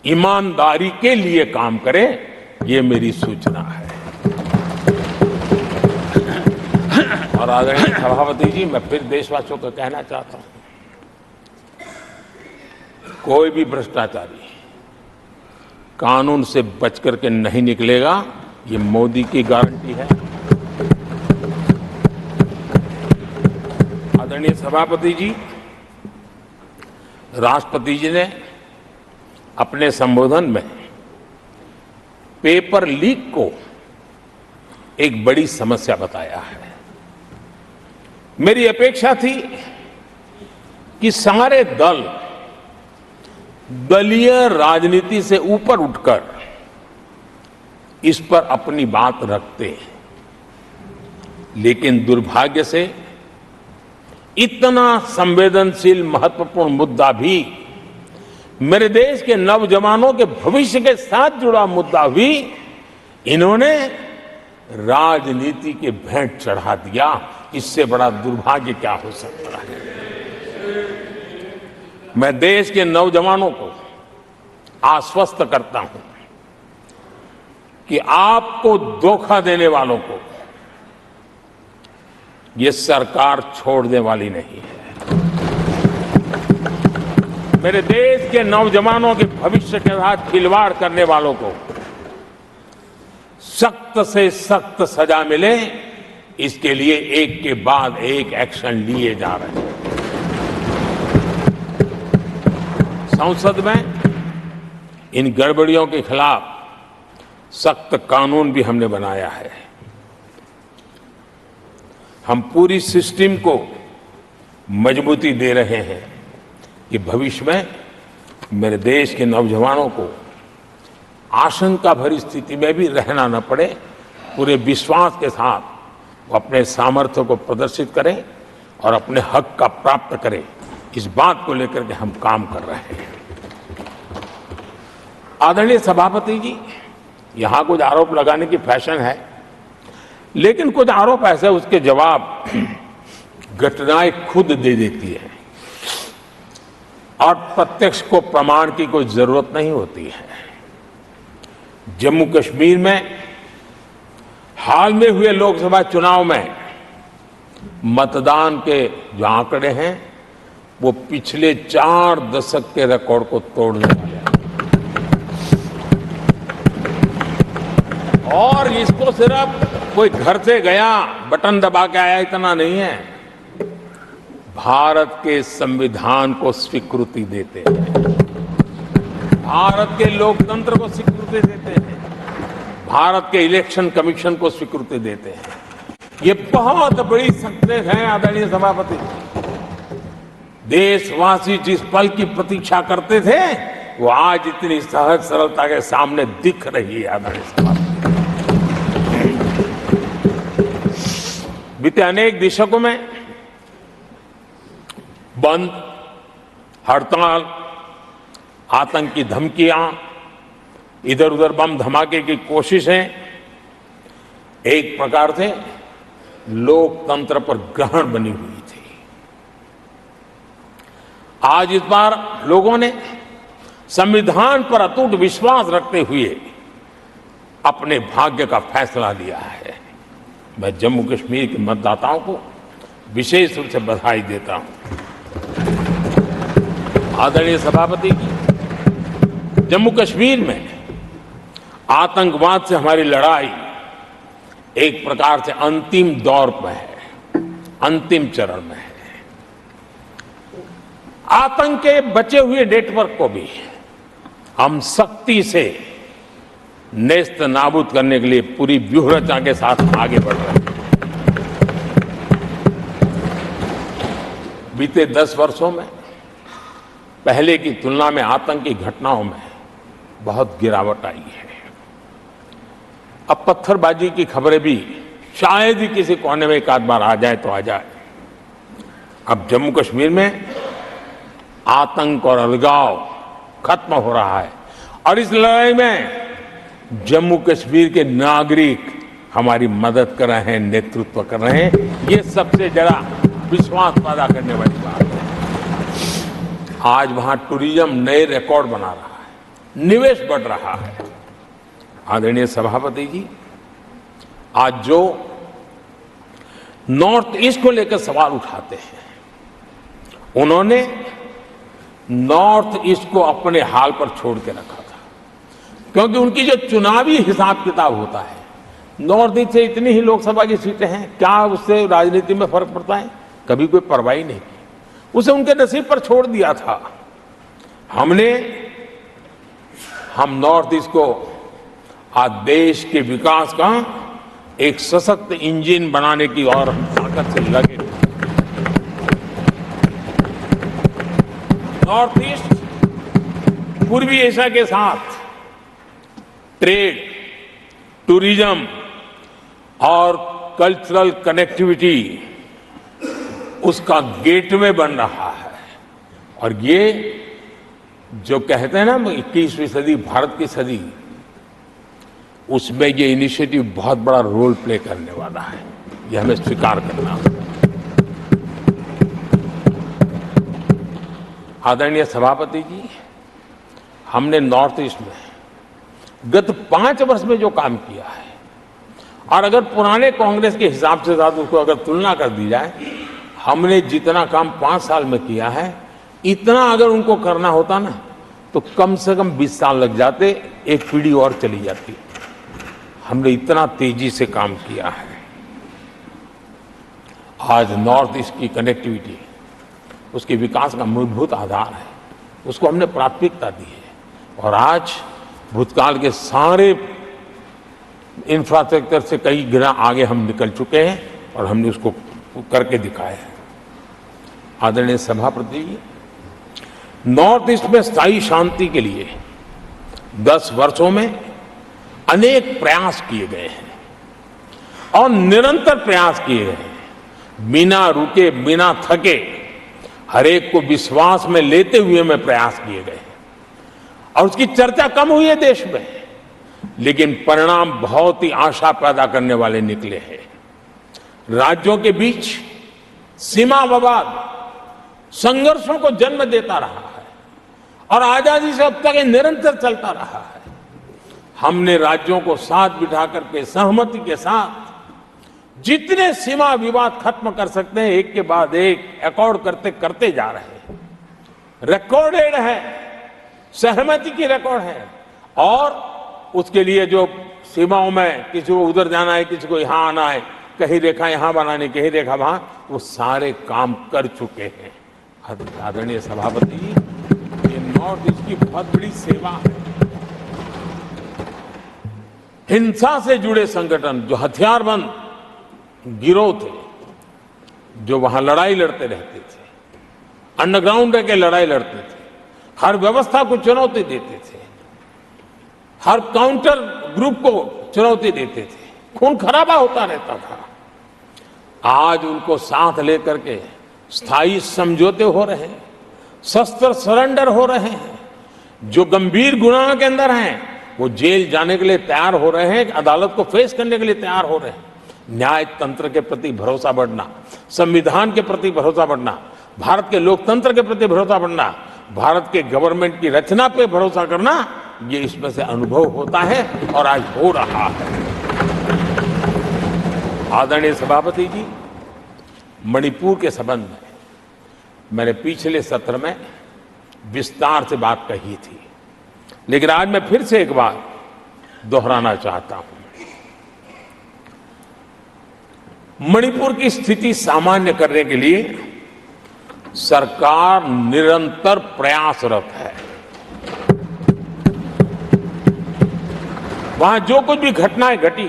ईमानदारी के लिए काम करे, ये मेरी सूचना है। और आदरणीय सभापति जी, मैं फिर देशवासियों को कहना चाहता हूं, कोई भी भ्रष्टाचारी कानून से बच करके नहीं निकलेगा, ये मोदी की गारंटी है। आदरणीय सभापति जी, राष्ट्रपति जी ने अपने संबोधन में पेपर लीक को एक बड़ी समस्या बताया है। मेरी अपेक्षा थी कि सारे दल दलीय राजनीति से ऊपर उठकर इस पर अपनी बात रखते, लेकिन दुर्भाग्य से इतना संवेदनशील महत्वपूर्ण मुद्दा भी, मेरे देश के नौजवानों के भविष्य के साथ जुड़ा मुद्दा भी इन्होंने राजनीति के भेंट चढ़ा दिया। इससे बड़ा दुर्भाग्य क्या हो सकता है। मैं देश के नौजवानों को आश्वस्त करता हूं कि आपको धोखा देने वालों को ये सरकार छोड़ने वाली नहीं है। मेरे देश के नौजवानों के भविष्य के साथ खिलवाड़ करने वालों को सख्त से सख्त सजा मिले, इसके लिए एक के बाद एक एक्शन लिए जा रहे हैं। संसद में इन गड़बड़ियों के खिलाफ सख्त कानून भी हमने बनाया है। हम पूरी सिस्टम को मजबूती दे रहे हैं कि भविष्य में मेरे देश के नौजवानों को आशंका भरी स्थिति में भी रहना न पड़े। पूरे विश्वास के साथ वो अपने सामर्थ्य को प्रदर्शित करें और अपने हक का प्राप्त करें, इस बात को लेकर के हम काम कर रहे हैं। आदरणीय सभापति जी, यहां कुछ आरोप लगाने की फैशन है, लेकिन कुछ आरोप ऐसे उसके जवाब घटनाएं खुद दे देती है और प्रत्यक्ष को प्रमाण की कोई जरूरत नहीं होती है। जम्मू कश्मीर में हाल में हुए लोकसभा चुनाव में मतदान के जो आंकड़े हैं वो पिछले 4 दशक के रिकॉर्ड को तोड़ने वाले हैं। और इसको सिर्फ कोई घर से गया बटन दबा के आया इतना नहीं है, भारत के संविधान को स्वीकृति देते हैं, भारत के लोकतंत्र को स्वीकृति देते हैं, भारत के इलेक्शन कमीशन को स्वीकृति देते हैं। ये बहुत बड़ी सक्सेस है आदरणीय सभापति। देशवासी जिस पल की प्रतीक्षा करते थे वो आज इतनी सहज सरलता के सामने दिख रही है आदरणीय सभापति। बीते अनेक दशकों में बंद, हड़ताल, आतंकी धमकियां, इधर उधर बम धमाके की कोशिशें एक प्रकार से लोकतंत्र पर ग्रहण बनी हुई थी। आज इस बार लोगों ने संविधान पर अटूट विश्वास रखते हुए अपने भाग्य का फैसला लिया है। मैं जम्मू कश्मीर के मतदाताओं को विशेष रूप से बधाई देता हूं। आदरणीय सभापति जी, जम्मू कश्मीर में आतंकवाद से हमारी लड़ाई एक प्रकार से अंतिम दौर पर है, अंतिम चरण में है। आतंक के बचे हुए नेटवर्क को भी हम सख्ती से नेस्त नाबूद करने के लिए पूरी व्यूहरचना के साथ आगे बढ़ रहे हैं। बीते 10 वर्षों में पहले की तुलना में आतंकी घटनाओं में बहुत गिरावट आई है। अब पत्थरबाजी की खबरें भी शायद ही किसी कोने में एक आध बार आ जाए तो आ जाए। अब जम्मू कश्मीर में आतंक और अलगाव खत्म हो रहा है और इस लड़ाई में जम्मू कश्मीर के नागरिक हमारी मदद कर रहे हैं, नेतृत्व कर रहे हैं। ये सबसे जरा विश्वास पैदा करने वाली बात है। आज वहां टूरिज्म नए रिकॉर्ड बना रहा है, निवेश बढ़ रहा है। आदरणीय सभापति जी, आज जो नॉर्थ ईस्ट को लेकर सवाल उठाते हैं, उन्होंने नॉर्थ ईस्ट को अपने हाल पर छोड़ के रखा था, क्योंकि उनकी जो चुनावी हिसाब किताब होता है, नॉर्थ ईस्ट से इतनी ही लोकसभा की सीटें हैं, क्या उससे राजनीति में फर्क पड़ता है? कभी कोई परवाह नहीं की, उसे उनके नसीब पर छोड़ दिया था। हम नॉर्थ ईस्ट को आज देश के विकास का एक सशक्त इंजन बनाने की और हम ताकत से लगे। नॉर्थ ईस्ट पूर्वी एशिया के साथ ट्रेड, टूरिज्म और कल्चरल कनेक्टिविटी उसका गेटवे बन रहा है। और ये जो कहते हैं ना 21वीं सदी भारत की सदी, उसमें ये इनिशिएटिव बहुत बड़ा रोल प्ले करने वाला है। ये हमें स्वीकार करना होगा। आदरणीय सभापति जी, हमने नॉर्थ ईस्ट में गत 5 वर्ष में जो काम किया है, और अगर पुराने कांग्रेस के हिसाब से साथ उसको अगर तुलना कर दी जाए, हमने जितना काम 5 साल में किया है, इतना अगर उनको करना होता ना तो कम से कम 20 साल लग जाते, एक पीढ़ी और चली जाती। हमने इतना तेजी से काम किया है। आज नॉर्थ ईस्ट की कनेक्टिविटी उसके विकास का मूलभूत आधार है, उसको हमने प्राथमिकता दी है। और आज भूतकाल के सारे इंफ्रास्ट्रक्चर से कई गुना आगे हम निकल चुके हैं और हमने उसको करके दिखाया है। आदरणीय सभापति जी, नॉर्थ ईस्ट में स्थायी शांति के लिए 10 वर्षों में अनेक प्रयास किए गए हैं और निरंतर प्रयास किए गए हैं। बिना रुके, बिना थके, हर एक को विश्वास में लेते हुए में प्रयास किए गए हैं और उसकी चर्चा कम हुई है देश में, लेकिन परिणाम बहुत ही आशा पैदा करने वाले निकले हैं। राज्यों के बीच सीमा विवाद संघर्षों को जन्म देता रहा है और आजादी से अब तक ये निरंतर चलता रहा है। हमने राज्यों को साथ बिठा करके सहमति के साथ जितने सीमा विवाद खत्म कर सकते हैं, एक के बाद एक अकॉर्ड करते करते जा रहे हैं। रिकॉर्डेड है, सहमति की रिकॉर्ड है। और उसके लिए जो सीमाओं में किसी को उधर जाना है, किसी को यहां आना है, कहीं रेखा यहां बनानी, कहीं रेखा वहां, वो सारे काम कर चुके हैं। आदरणीय सभापति जी, ये नॉर्थ ईस्ट की बहुत बड़ी सेवा है। हिंसा से जुड़े संगठन, जो हथियारबंद गिरोह थे, जो वहां लड़ाई लड़ते रहते थे, अंडरग्राउंड रह के लड़ाई लड़ते थे, हर व्यवस्था को चुनौती देते थे, हर काउंटर ग्रुप को चुनौती देते थे, खून खराबा होता रहता था। आज उनको साथ लेकर के स्थायी समझौते हो रहे हैं, शस्त्र सरेंडर हो रहे हैं। जो गंभीर गुनाह के अंदर हैं वो जेल जाने के लिए तैयार हो रहे हैं, अदालत को फेस करने के लिए तैयार हो रहे हैं। न्याय तंत्र के प्रति भरोसा बढ़ना, संविधान के प्रति भरोसा बढ़ना, भारत के लोकतंत्र के प्रति भरोसा बढ़ना, भारत के गवर्नमेंट की रचना पे भरोसा करना, ये इसमें से अनुभव होता है और आज हो रहा है। आदरणीय सभापति जी, मणिपुर के संबंध में मैंने पिछले सत्र में विस्तार से बात कही थी, लेकिन आज मैं फिर से एक बार दोहराना चाहता हूं। मणिपुर की स्थिति सामान्य करने के लिए सरकार निरंतर प्रयासरत है। वहां जो कुछ भी घटनाएं घटी,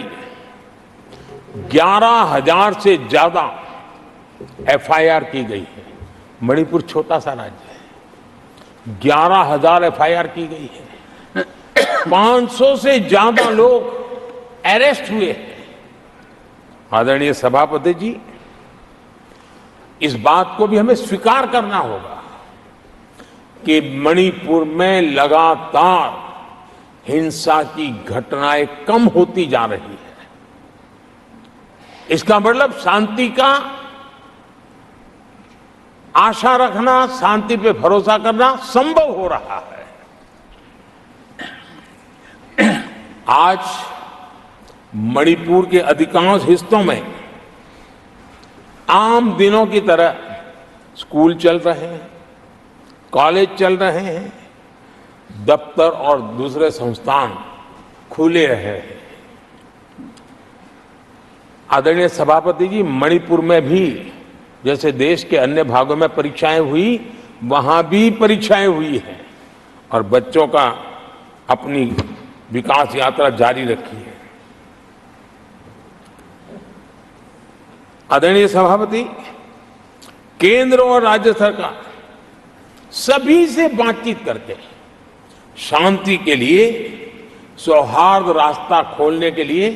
11,000 से ज्यादा एफआईआर की गई है। मणिपुर छोटा सा राज्य है, 11,000 एफआईआर की गई है। 500 से ज्यादा लोग अरेस्ट हुए हैं। आदरणीय सभापति जी, इस बात को भी हमें स्वीकार करना होगा कि मणिपुर में लगातार हिंसा की घटनाएं कम होती जा रही है। इसका मतलब शांति का आशा रखना, शांति पे भरोसा करना संभव हो रहा है। आज मणिपुर के अधिकांश हिस्सों में आम दिनों की तरह स्कूल चल रहे हैं, कॉलेज चल रहे हैं, दफ्तर और दूसरे संस्थान खुले रहे हैं। आदरणीय सभापति जी, मणिपुर में भी जैसे देश के अन्य भागों में परीक्षाएं हुई, वहां भी परीक्षाएं हुई हैं और बच्चों का अपनी विकास यात्रा जारी रखी है। आदरणीय सभापति, केंद्र और राज्य सरकार सभी से बातचीत करके शांति के लिए, सौहार्द रास्ता खोलने के लिए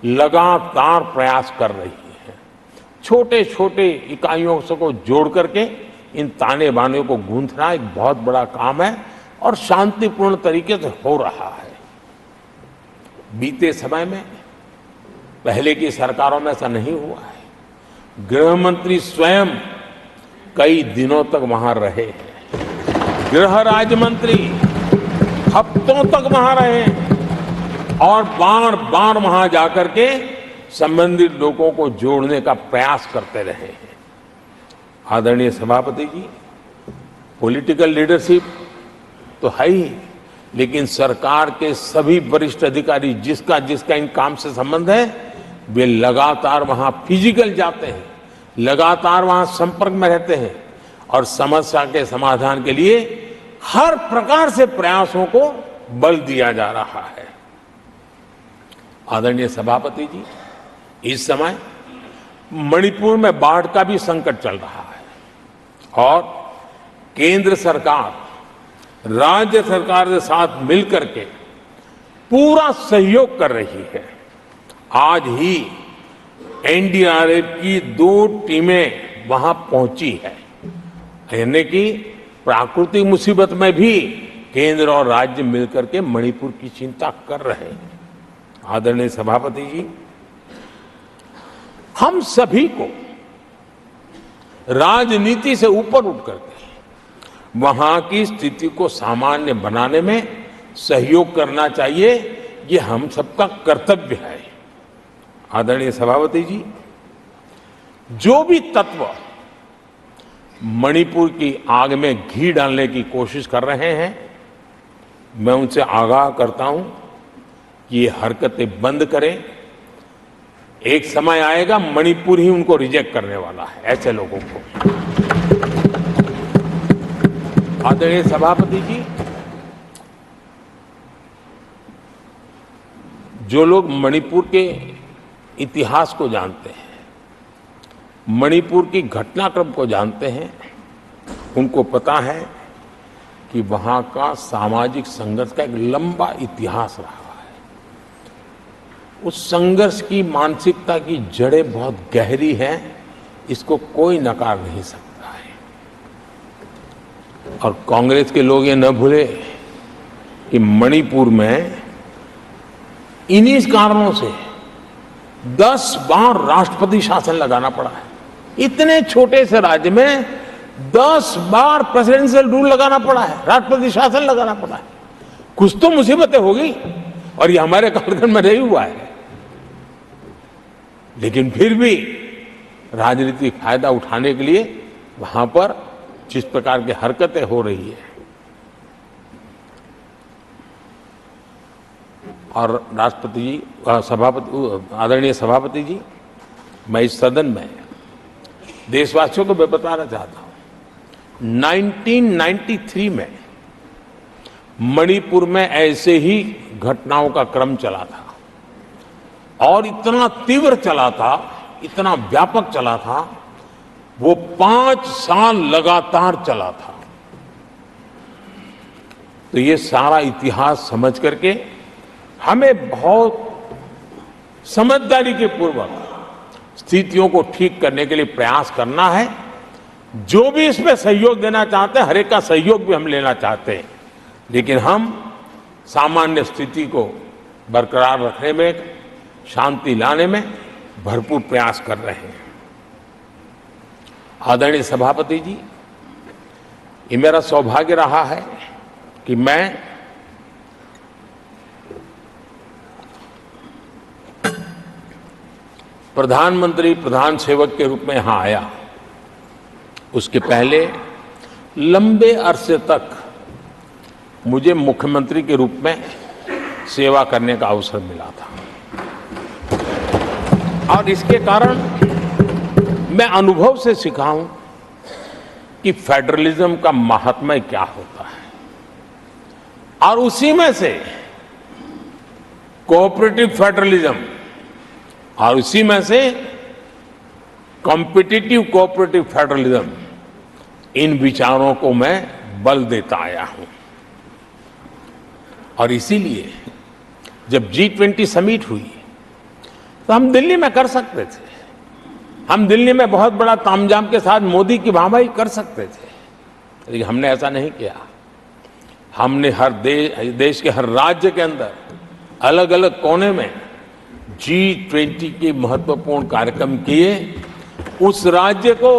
लगातार प्रयास कर रही है। छोटे छोटे इकाइयों को जोड़ करके इन ताने बाने को गूंथना एक बहुत बड़ा काम है और शांतिपूर्ण तरीके से हो रहा है। बीते समय में पहले की सरकारों में ऐसा नहीं हुआ है। गृह मंत्री स्वयं कई दिनों तक वहां रहे हैं, गृह राज्य मंत्री हफ्तों तक वहां रहे हैं और बार बार वहां जाकर के संबंधित लोगों को जोड़ने का प्रयास करते रहे हैं। आदरणीय सभापति जी, पॉलिटिकल लीडरशिप तो है ही, लेकिन सरकार के सभी वरिष्ठ अधिकारी जिसका जिसका इन काम से संबंध है, वे लगातार वहां फिजिकल जाते हैं, लगातार वहां संपर्क में रहते हैं और समस्या के समाधान के लिए हर प्रकार से प्रयासों को बल दिया जा रहा है। आदरणीय सभापति जी, इस समय मणिपुर में बाढ़ का भी संकट चल रहा है और केंद्र सरकार राज्य सरकार के साथ मिलकर के पूरा सहयोग कर रही है। आज ही एनडीआरएफ की 2 टीमें वहां पहुंची है, यानी कि प्राकृतिक मुसीबत में भी केंद्र और राज्य मिलकर के मणिपुर की चिंता कर रहे हैं। आदरणीय सभापति जी, हम सभी को राजनीति से ऊपर उठ करके वहां की स्थिति को सामान्य बनाने में सहयोग करना चाहिए, ये हम सबका कर्तव्य है। आदरणीय सभापति जी, जो भी तत्व मणिपुर की आग में घी डालने की कोशिश कर रहे हैं, मैं उनसे आगाह करता हूं कि ये हरकतें बंद करें। एक समय आएगा मणिपुर ही उनको रिजेक्ट करने वाला है, ऐसे लोगों को। आदरणीय सभापति जी, जो लोग मणिपुर के इतिहास को जानते हैं, मणिपुर की घटनाक्रम को जानते हैं, उनको पता है कि वहां का सामाजिक संघर्ष का एक लंबा इतिहास रहा है। उस संघर्ष की मानसिकता की जड़ें बहुत गहरी हैं, इसको कोई नकार नहीं सकता है। और कांग्रेस के लोग ये न भूले कि मणिपुर में इन्हीं कारणों से 10 बार राष्ट्रपति शासन लगाना पड़ा है। इतने छोटे से राज्य में 10 बार प्रेसिडेंशियल रूल लगाना पड़ा है, राष्ट्रपति शासन लगाना पड़ा है। कुछ तो मुसीबतें होगी, और ये हमारे कालखंड में नहीं हुआ है। लेकिन फिर भी राजनीतिक फायदा उठाने के लिए वहां पर जिस प्रकार की हरकतें हो रही है, और राष्ट्रपति जी, आदरणीय सभापति जी, मैं इस सदन में देशवासियों को मैं बताना चाहता हूं, 1993 में मणिपुर में ऐसे ही घटनाओं का क्रम चला था, और इतना तीव्र चला था, इतना व्यापक चला था, वो 5 साल लगातार चला था। तो ये सारा इतिहास समझ करके हमें बहुत समझदारी के पूर्वक स्थितियों को ठीक करने के लिए प्रयास करना है। जो भी इसमें सहयोग देना चाहते हैं, हर एक का सहयोग भी हम लेना चाहते हैं, लेकिन हम सामान्य स्थिति को बरकरार रखने में, शांति लाने में भरपूर प्रयास कर रहे हैं। आदरणीय सभापति जी, ये मेरा सौभाग्य रहा है कि मैं प्रधानमंत्री प्रधान सेवक के रूप में यहां आया। उसके पहले लंबे अरसे तक मुझे मुख्यमंत्री के रूप में सेवा करने का अवसर मिला था, और इसके कारण मैं अनुभव से सीखा हूं कि फेडरलिज्म का महात्म्य क्या होता है, और उसी में से कोऑपरेटिव फेडरलिज्म और उसी में से कॉम्पिटिटिव कोऑपरेटिव फेडरलिज्म, इन विचारों को मैं बल देता आया हूं। और इसीलिए जब G20 समिट हुई तो हम दिल्ली में कर सकते थे, हम दिल्ली में बहुत बड़ा तामझाम के साथ मोदी की वाहवाही कर सकते थे, लेकिन हमने ऐसा नहीं किया। हमने हर देश के हर राज्य के अंदर अलग अलग कोने में G20 के महत्वपूर्ण कार्यक्रम किए। उस राज्य को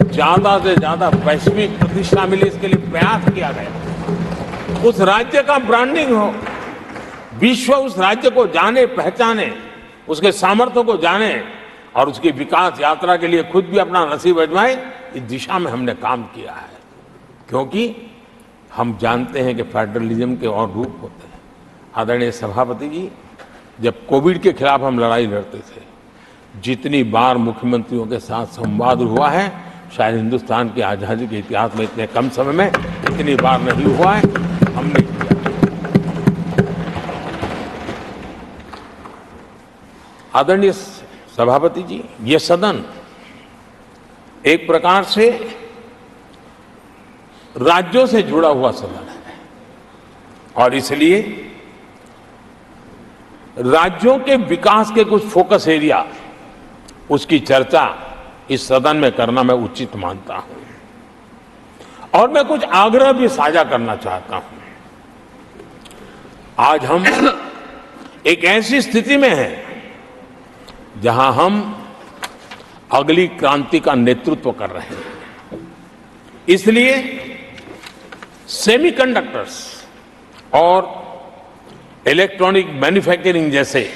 ज्यादा से ज्यादा वैश्विक प्रतिष्ठा मिले, इसके लिए प्रयास किया गया। उस राज्य का ब्रांडिंग हो, विश्व उस राज्य को जाने पहचाने, उसके सामर्थ्य को जाने, और उसकी विकास यात्रा के लिए खुद भी अपना नसीब आजमाए। इस दिशा में हमने काम किया है, क्योंकि हम जानते हैं कि फेडरलिज्म के और रूप होते हैं। आदरणीय सभापति जी, जब कोविड के खिलाफ हम लड़ाई लड़ते थे, जितनी बार मुख्यमंत्रियों के साथ संवाद हुआ है, शायद हिंदुस्तान की आजादी के इतिहास में इतने कम समय में इतनी बार नहीं हुआ है, हमने किया। आदरणीय सभापति जी, ये सदन एक प्रकार से राज्यों से जुड़ा हुआ सदन है, और इसलिए राज्यों के विकास के कुछ फोकस एरिया, उसकी चर्चा इस सदन में करना मैं उचित मानता हूं। और मैं कुछ आग्रह भी साझा करना चाहता हूं। आज हम एक ऐसी स्थिति में हैं जहां हम अगली क्रांति का नेतृत्व कर रहे हैं। इसलिए सेमीकंडक्टर्स और इलेक्ट्रॉनिक मैन्युफैक्चरिंग जैसे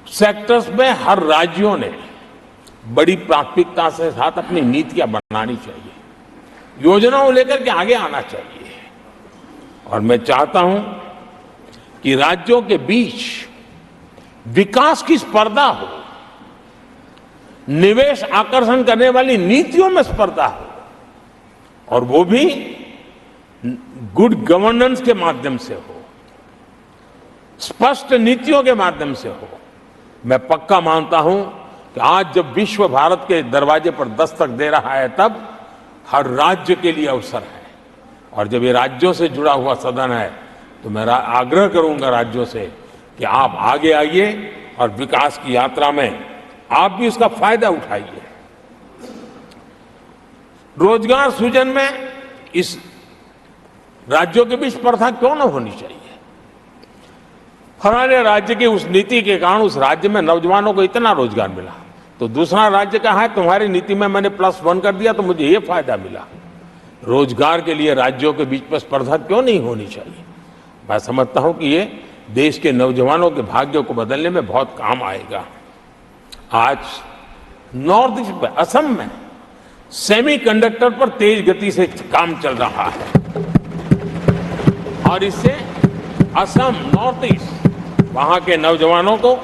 सेक्टर्स में हर राज्यों ने बड़ी प्राथमिकता से साथ अपनी नीतियां बनानी चाहिए, योजनाओं लेकर के आगे आना चाहिए। और मैं चाहता हूं कि राज्यों के बीच विकास की स्पर्धा हो, निवेश आकर्षण करने वाली नीतियों में स्पर्धा हो, और वो भी गुड गवर्नेंस के माध्यम से हो, स्पष्ट नीतियों के माध्यम से हो। मैं पक्का मानता हूं कि आज जब विश्व भारत के दरवाजे पर दस्तक दे रहा है, तब हर राज्य के लिए अवसर है। और जब ये राज्यों से जुड़ा हुआ सदन है, तो मैं आग्रह करूंगा राज्यों से कि आप आगे आइए और विकास की यात्रा में आप भी उसका फायदा उठाइए। रोजगार सृजन में इस राज्यों के बीच स्पर्धा क्यों न होनी चाहिए? फलाने राज्य की उस नीति के कारण उस राज्य में नौजवानों को इतना रोजगार मिला, तो दूसरा राज्य कहा है तुम्हारी नीति में मैंने +1 कर दिया तो मुझे ये फायदा मिला। रोजगार के लिए राज्यों के बीच में स्पर्धा क्यों नहीं होनी चाहिए? मैं समझता हूं कि ये देश के नौजवानों के भाग्यों को बदलने में बहुत काम आएगा। आज नॉर्थ ईस्ट में, असम में सेमीकंडक्टर पर तेज गति से काम चल रहा है, और इससे असम, नॉर्थ ईस्ट, वहां के नौजवानों को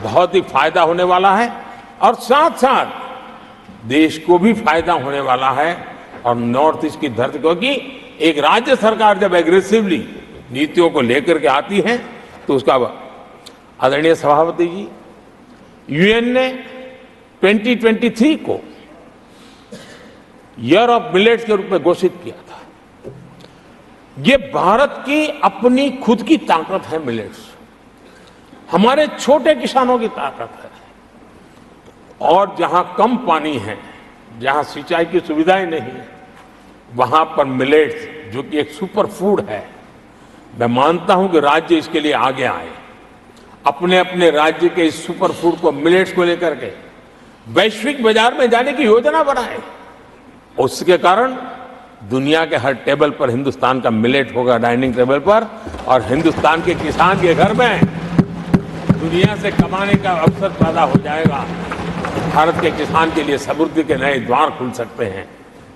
बहुत ही फायदा होने वाला है, और साथ साथ देश को भी फायदा होने वाला है। और नॉर्थ ईस्ट की धरती, क्योंकि एक राज्य सरकार जब एग्रेसिवली नीतियों को लेकर के आती है, तो उसका आदरणीय सभापति जी, यूएन ने 2023 को ईयर ऑफ मिलेट्स के रूप में घोषित किया था। ये भारत की अपनी खुद की ताकत है। मिलेट्स हमारे छोटे किसानों की ताकत है, और जहां कम पानी है, जहां सिंचाई की सुविधाएं नहीं है, वहां पर मिलेट्स, जो कि एक सुपर फूड है, मैं मानता हूं कि राज्य इसके लिए आगे आए, अपने अपने राज्य के इस सुपर फूड को, मिलेट्स को लेकर के वैश्विक बाजार में जाने की योजना बनाए। उसके कारण दुनिया के हर टेबल पर हिंदुस्तान का मिलेट होगा, डाइनिंग टेबल पर, और हिंदुस्तान के किसान के घर में दुनिया से कमाने का अवसर पैदा हो जाएगा। भारत के किसान के लिए समृद्धि के नए द्वार खुल सकते हैं।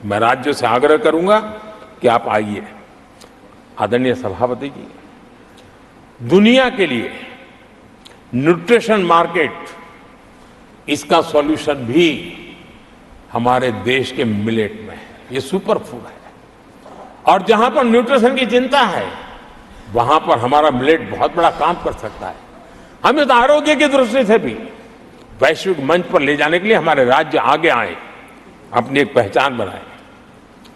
मैं राज्यों से आग्रह करूंगा कि आप आइए। आदरणीय सभापति जी, दुनिया के लिए न्यूट्रिशन मार्केट, इसका सॉल्यूशन भी हमारे देश के मिलेट में है। ये सुपर फूड है, और जहां पर न्यूट्रिशन की चिंता है, वहां पर हमारा मिलेट बहुत बड़ा काम कर सकता है। हम इस आरोग्य की दृष्टि से भी वैश्विक मंच पर ले जाने के लिए हमारे राज्य आगे आए, अपनी एक पहचान बनाए।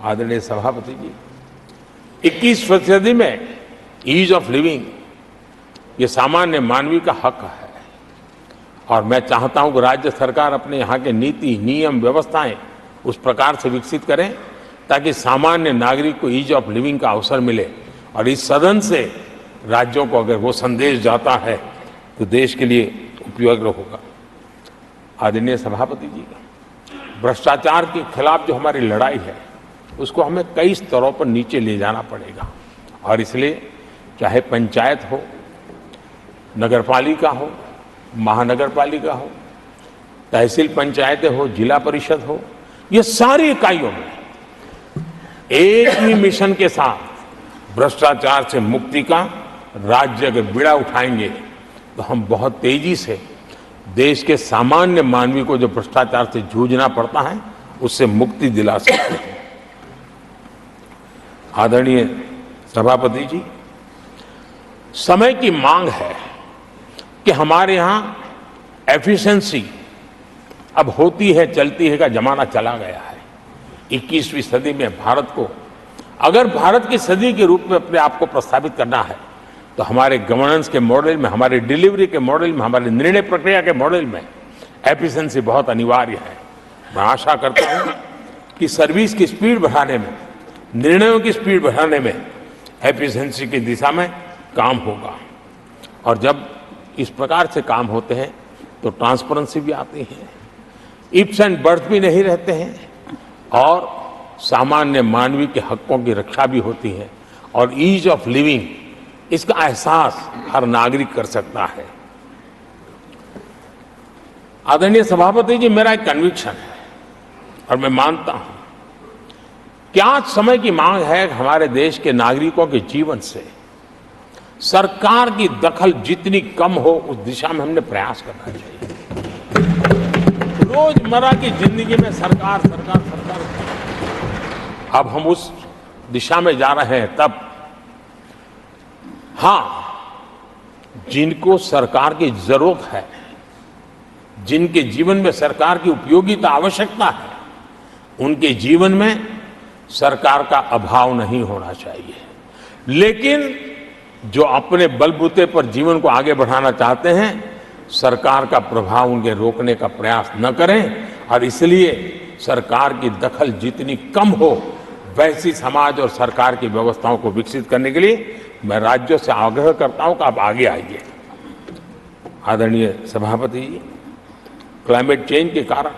आदरणीय सभापति जी, 21वीं सदी में ईज ऑफ लिविंग, ये सामान्य मानवीय का हक है, और मैं चाहता हूं कि राज्य सरकार अपने यहाँ के नीति, नियम, व्यवस्थाएं उस प्रकार से विकसित करें ताकि सामान्य नागरिक को ईज ऑफ लिविंग का अवसर मिले। और इस सदन से राज्यों को अगर वो संदेश जाता है तो देश के लिए उपयोगी होगा। आदरणीय सभापति जी, भ्रष्टाचार के खिलाफ जो हमारी लड़ाई है, उसको हमें कई स्तरों पर नीचे ले जाना पड़ेगा, और इसलिए चाहे पंचायत हो, नगरपालिका हो, महानगर पालिका हो, तहसील पंचायतें हो, जिला परिषद हो, ये सारी इकाइयों में एक ही मिशन के साथ भ्रष्टाचार से मुक्ति का राज्य अगर बीड़ा उठाएंगे तो हम बहुत तेजी से देश के सामान्य मानवी को जो भ्रष्टाचार से जूझना पड़ता है, उससे मुक्ति दिला सकते हैं। आदरणीय सभापति जी, समय की मांग है कि हमारे यहाँ एफिशिएंसी अब होती है चलती है का जमाना चला गया है। 21वीं सदी में भारत को, अगर भारत की सदी के रूप में अपने आप को प्रस्तावित करना है, तो हमारे गवर्नेंस के मॉडल में, हमारे डिलीवरी के मॉडल में, हमारे निर्णय प्रक्रिया के मॉडल में एफिशिएंसी बहुत अनिवार्य है। मैं आशा करता हूं कि सर्विस की स्पीड बढ़ाने में, निर्णयों की स्पीड बढ़ाने में एफिशिएंसी की दिशा में काम होगा। और जब इस प्रकार से काम होते हैं तो ट्रांसपेरेंसी भी आती है, इफ्स एंड बर्ड्स भी नहीं रहते हैं, और सामान्य मानवीय के हकों की रक्षा भी होती है, और ईज ऑफ लिविंग, इसका एहसास हर नागरिक कर सकता है। आदरणीय सभापति जी, मेरा एक कन्विक्शन है और मैं मानता हूं कि आज समय की मांग है कि हमारे देश के नागरिकों के जीवन से सरकार की दखल जितनी कम हो उस दिशा में हमने प्रयास करना चाहिए। रोजमर्रा की जिंदगी में सरकार सरकार सरकार, अब हम उस दिशा में जा रहे हैं। तब हां, जिनको सरकार की जरूरत है, जिनके जीवन में सरकार की उपयोगिता आवश्यकता है, उनके जीवन में सरकार का अभाव नहीं होना चाहिए। लेकिन जो अपने बलबूते पर जीवन को आगे बढ़ाना चाहते हैं, सरकार का प्रभाव उनके रोकने का प्रयास न करें। और इसलिए सरकार की दखल जितनी कम हो वैसी समाज और सरकार की व्यवस्थाओं को विकसित करने के लिए मैं राज्यों से आग्रह करता हूं कि आप आगे आइए। आदरणीय सभापति जी, क्लाइमेट चेंज के कारण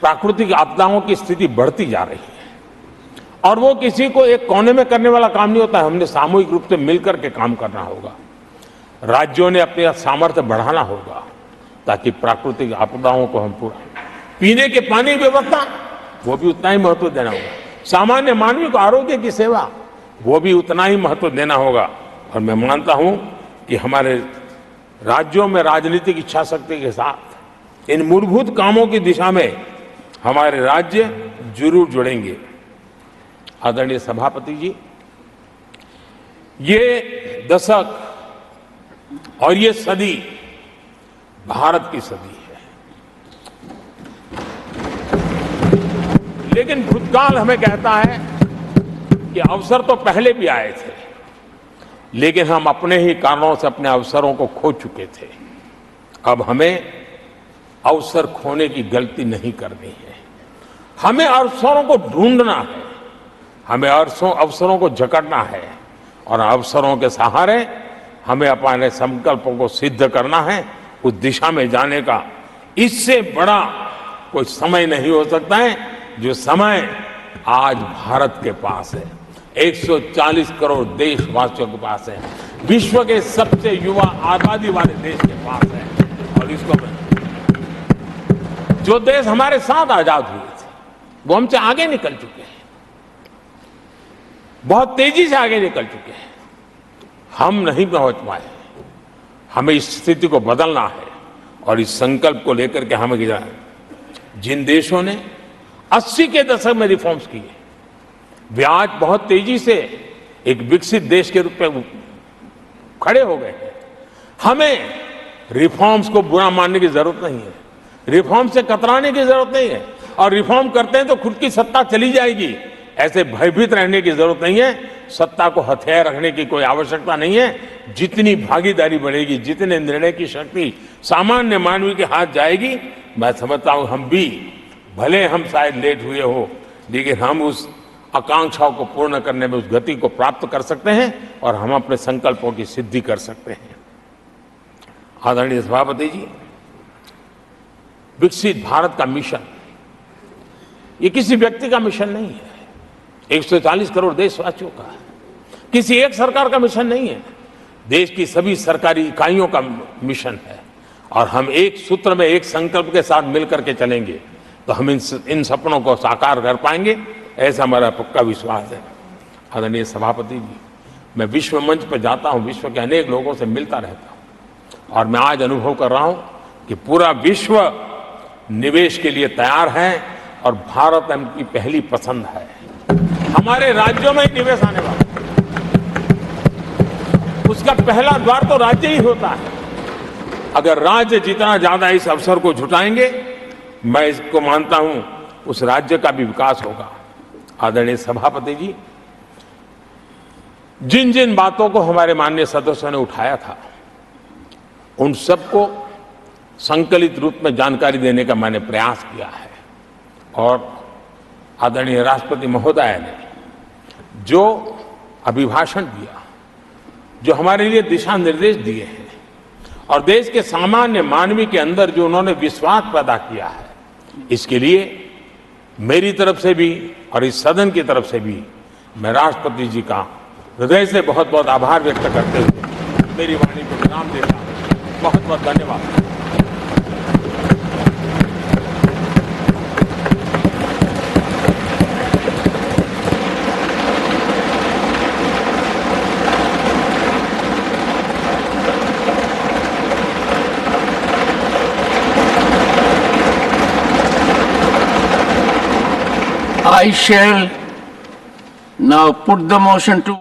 प्राकृतिक आपदाओं की स्थिति बढ़ती जा रही है और वो किसी को एक कोने में करने वाला काम नहीं होता है। हमने सामूहिक रूप से मिलकर के काम करना होगा। राज्यों ने अपने सामर्थ्य बढ़ाना होगा ताकि प्राकृतिक आपदाओं को हम पूरा, पीने के पानी की व्यवस्था वो भी उतना ही महत्व देना होगा। सामान्य मानवीय को आरोग्य की सेवा वो भी उतना ही महत्व देना होगा। और मैं मानता हूं कि हमारे राज्यों में राजनीतिक इच्छा शक्ति के साथ इन मूलभूत कामों की दिशा में हमारे राज्य जरूर जुड़ेंगे। आदरणीय सभापति जी, ये दशक और ये सदी भारत की सदी है, लेकिन भूतकाल हमें कहता है कि अवसर तो पहले भी आए थे, लेकिन हम अपने ही कारणों से अपने अवसरों को खो चुके थे। अब हमें अवसर खोने की गलती नहीं करनी है। हमें अवसरों को ढूंढना है, हमें अवसरों को जकड़ना है और अवसरों के सहारे हमें अपने संकल्पों को सिद्ध करना है, उस दिशा में जाने का। इससे बड़ा कोई समय नहीं हो सकता है जो समय आज भारत के पास है। 140 करोड़ देशवासियों के पास है, विश्व के सबसे युवा आबादी वाले देश के पास है। और इसको जो देश हमारे साथ आजाद हुए थे वो हमसे आगे निकल चुके हैं, बहुत तेजी से आगे निकल चुके हैं। हम नहीं पहुंच पाए। हमें इस स्थिति को बदलना है और इस संकल्प को लेकर के हमें जिन देशों ने 80 के दशक में रिफॉर्म्स किए, वे आज बहुत तेजी से एक विकसित देश के रूप में खड़े हो गए हैं। हमें रिफॉर्म्स को बुरा मानने की जरूरत नहीं है, रिफॉर्म से कतराने की जरूरत नहीं है। और रिफॉर्म करते हैं तो खुद की सत्ता चली जाएगी, ऐसे भयभीत रहने की जरूरत नहीं है। सत्ता को हथियार रखने की कोई आवश्यकता नहीं है। जितनी भागीदारी बढ़ेगी, जितने निर्णय की शक्ति सामान्य मानवीय के हाथ जाएगी, मैं समझता हूं हम भी, भले हम शायद लेट हुए हो, लेकिन हम उस आकांक्षाओं को पूर्ण करने में उस गति को प्राप्त कर सकते हैं और हम अपने संकल्पों की सिद्धि कर सकते हैं। आदरणीय सभापति जी, विकसित भारत का मिशन ये किसी व्यक्ति का मिशन नहीं है, 140 करोड़ देशवासियों का, किसी एक सरकार का मिशन नहीं है, देश की सभी सरकारी इकाइयों का मिशन है। और हम एक सूत्र में, एक संकल्प के साथ मिलकर के चलेंगे तो हम इन सपनों को साकार कर पाएंगे, ऐसा हमारा पक्का विश्वास है। आदरणीय सभापति जी, मैं विश्व मंच पर जाता हूं, विश्व के अनेक लोगों से मिलता रहता हूं और मैं आज अनुभव कर रहा हूं कि पूरा विश्व निवेश के लिए तैयार है और भारत उनकी पहली पसंद है। हमारे राज्यों में ही निवेश आने वाला है, उसका पहला द्वार तो राज्य ही होता है। अगर राज्य जितना ज्यादा इस अवसर को जुटाएंगे, मैं इसको मानता हूं उस राज्य का भी विकास होगा। आदरणीय सभापति जी, जिन जिन बातों को हमारे माननीय सदस्यों ने उठाया था, उन सबको संकलित रूप में जानकारी देने का मैंने प्रयास किया है। और आदरणीय राष्ट्रपति महोदय ने जो अभिभाषण दिया, जो हमारे लिए दिशा निर्देश दिए हैं और देश के सामान्य मानवीय के अंदर जो उन्होंने विश्वास पैदा किया है, इसके लिए मेरी तरफ से भी और इस सदन की तरफ से भी मैं राष्ट्रपति जी का हृदय से बहुत बहुत आभार व्यक्त करते हुए मेरी वाणी को विराम देता हूं। बहुत बहुत धन्यवाद। I shall now put the motion to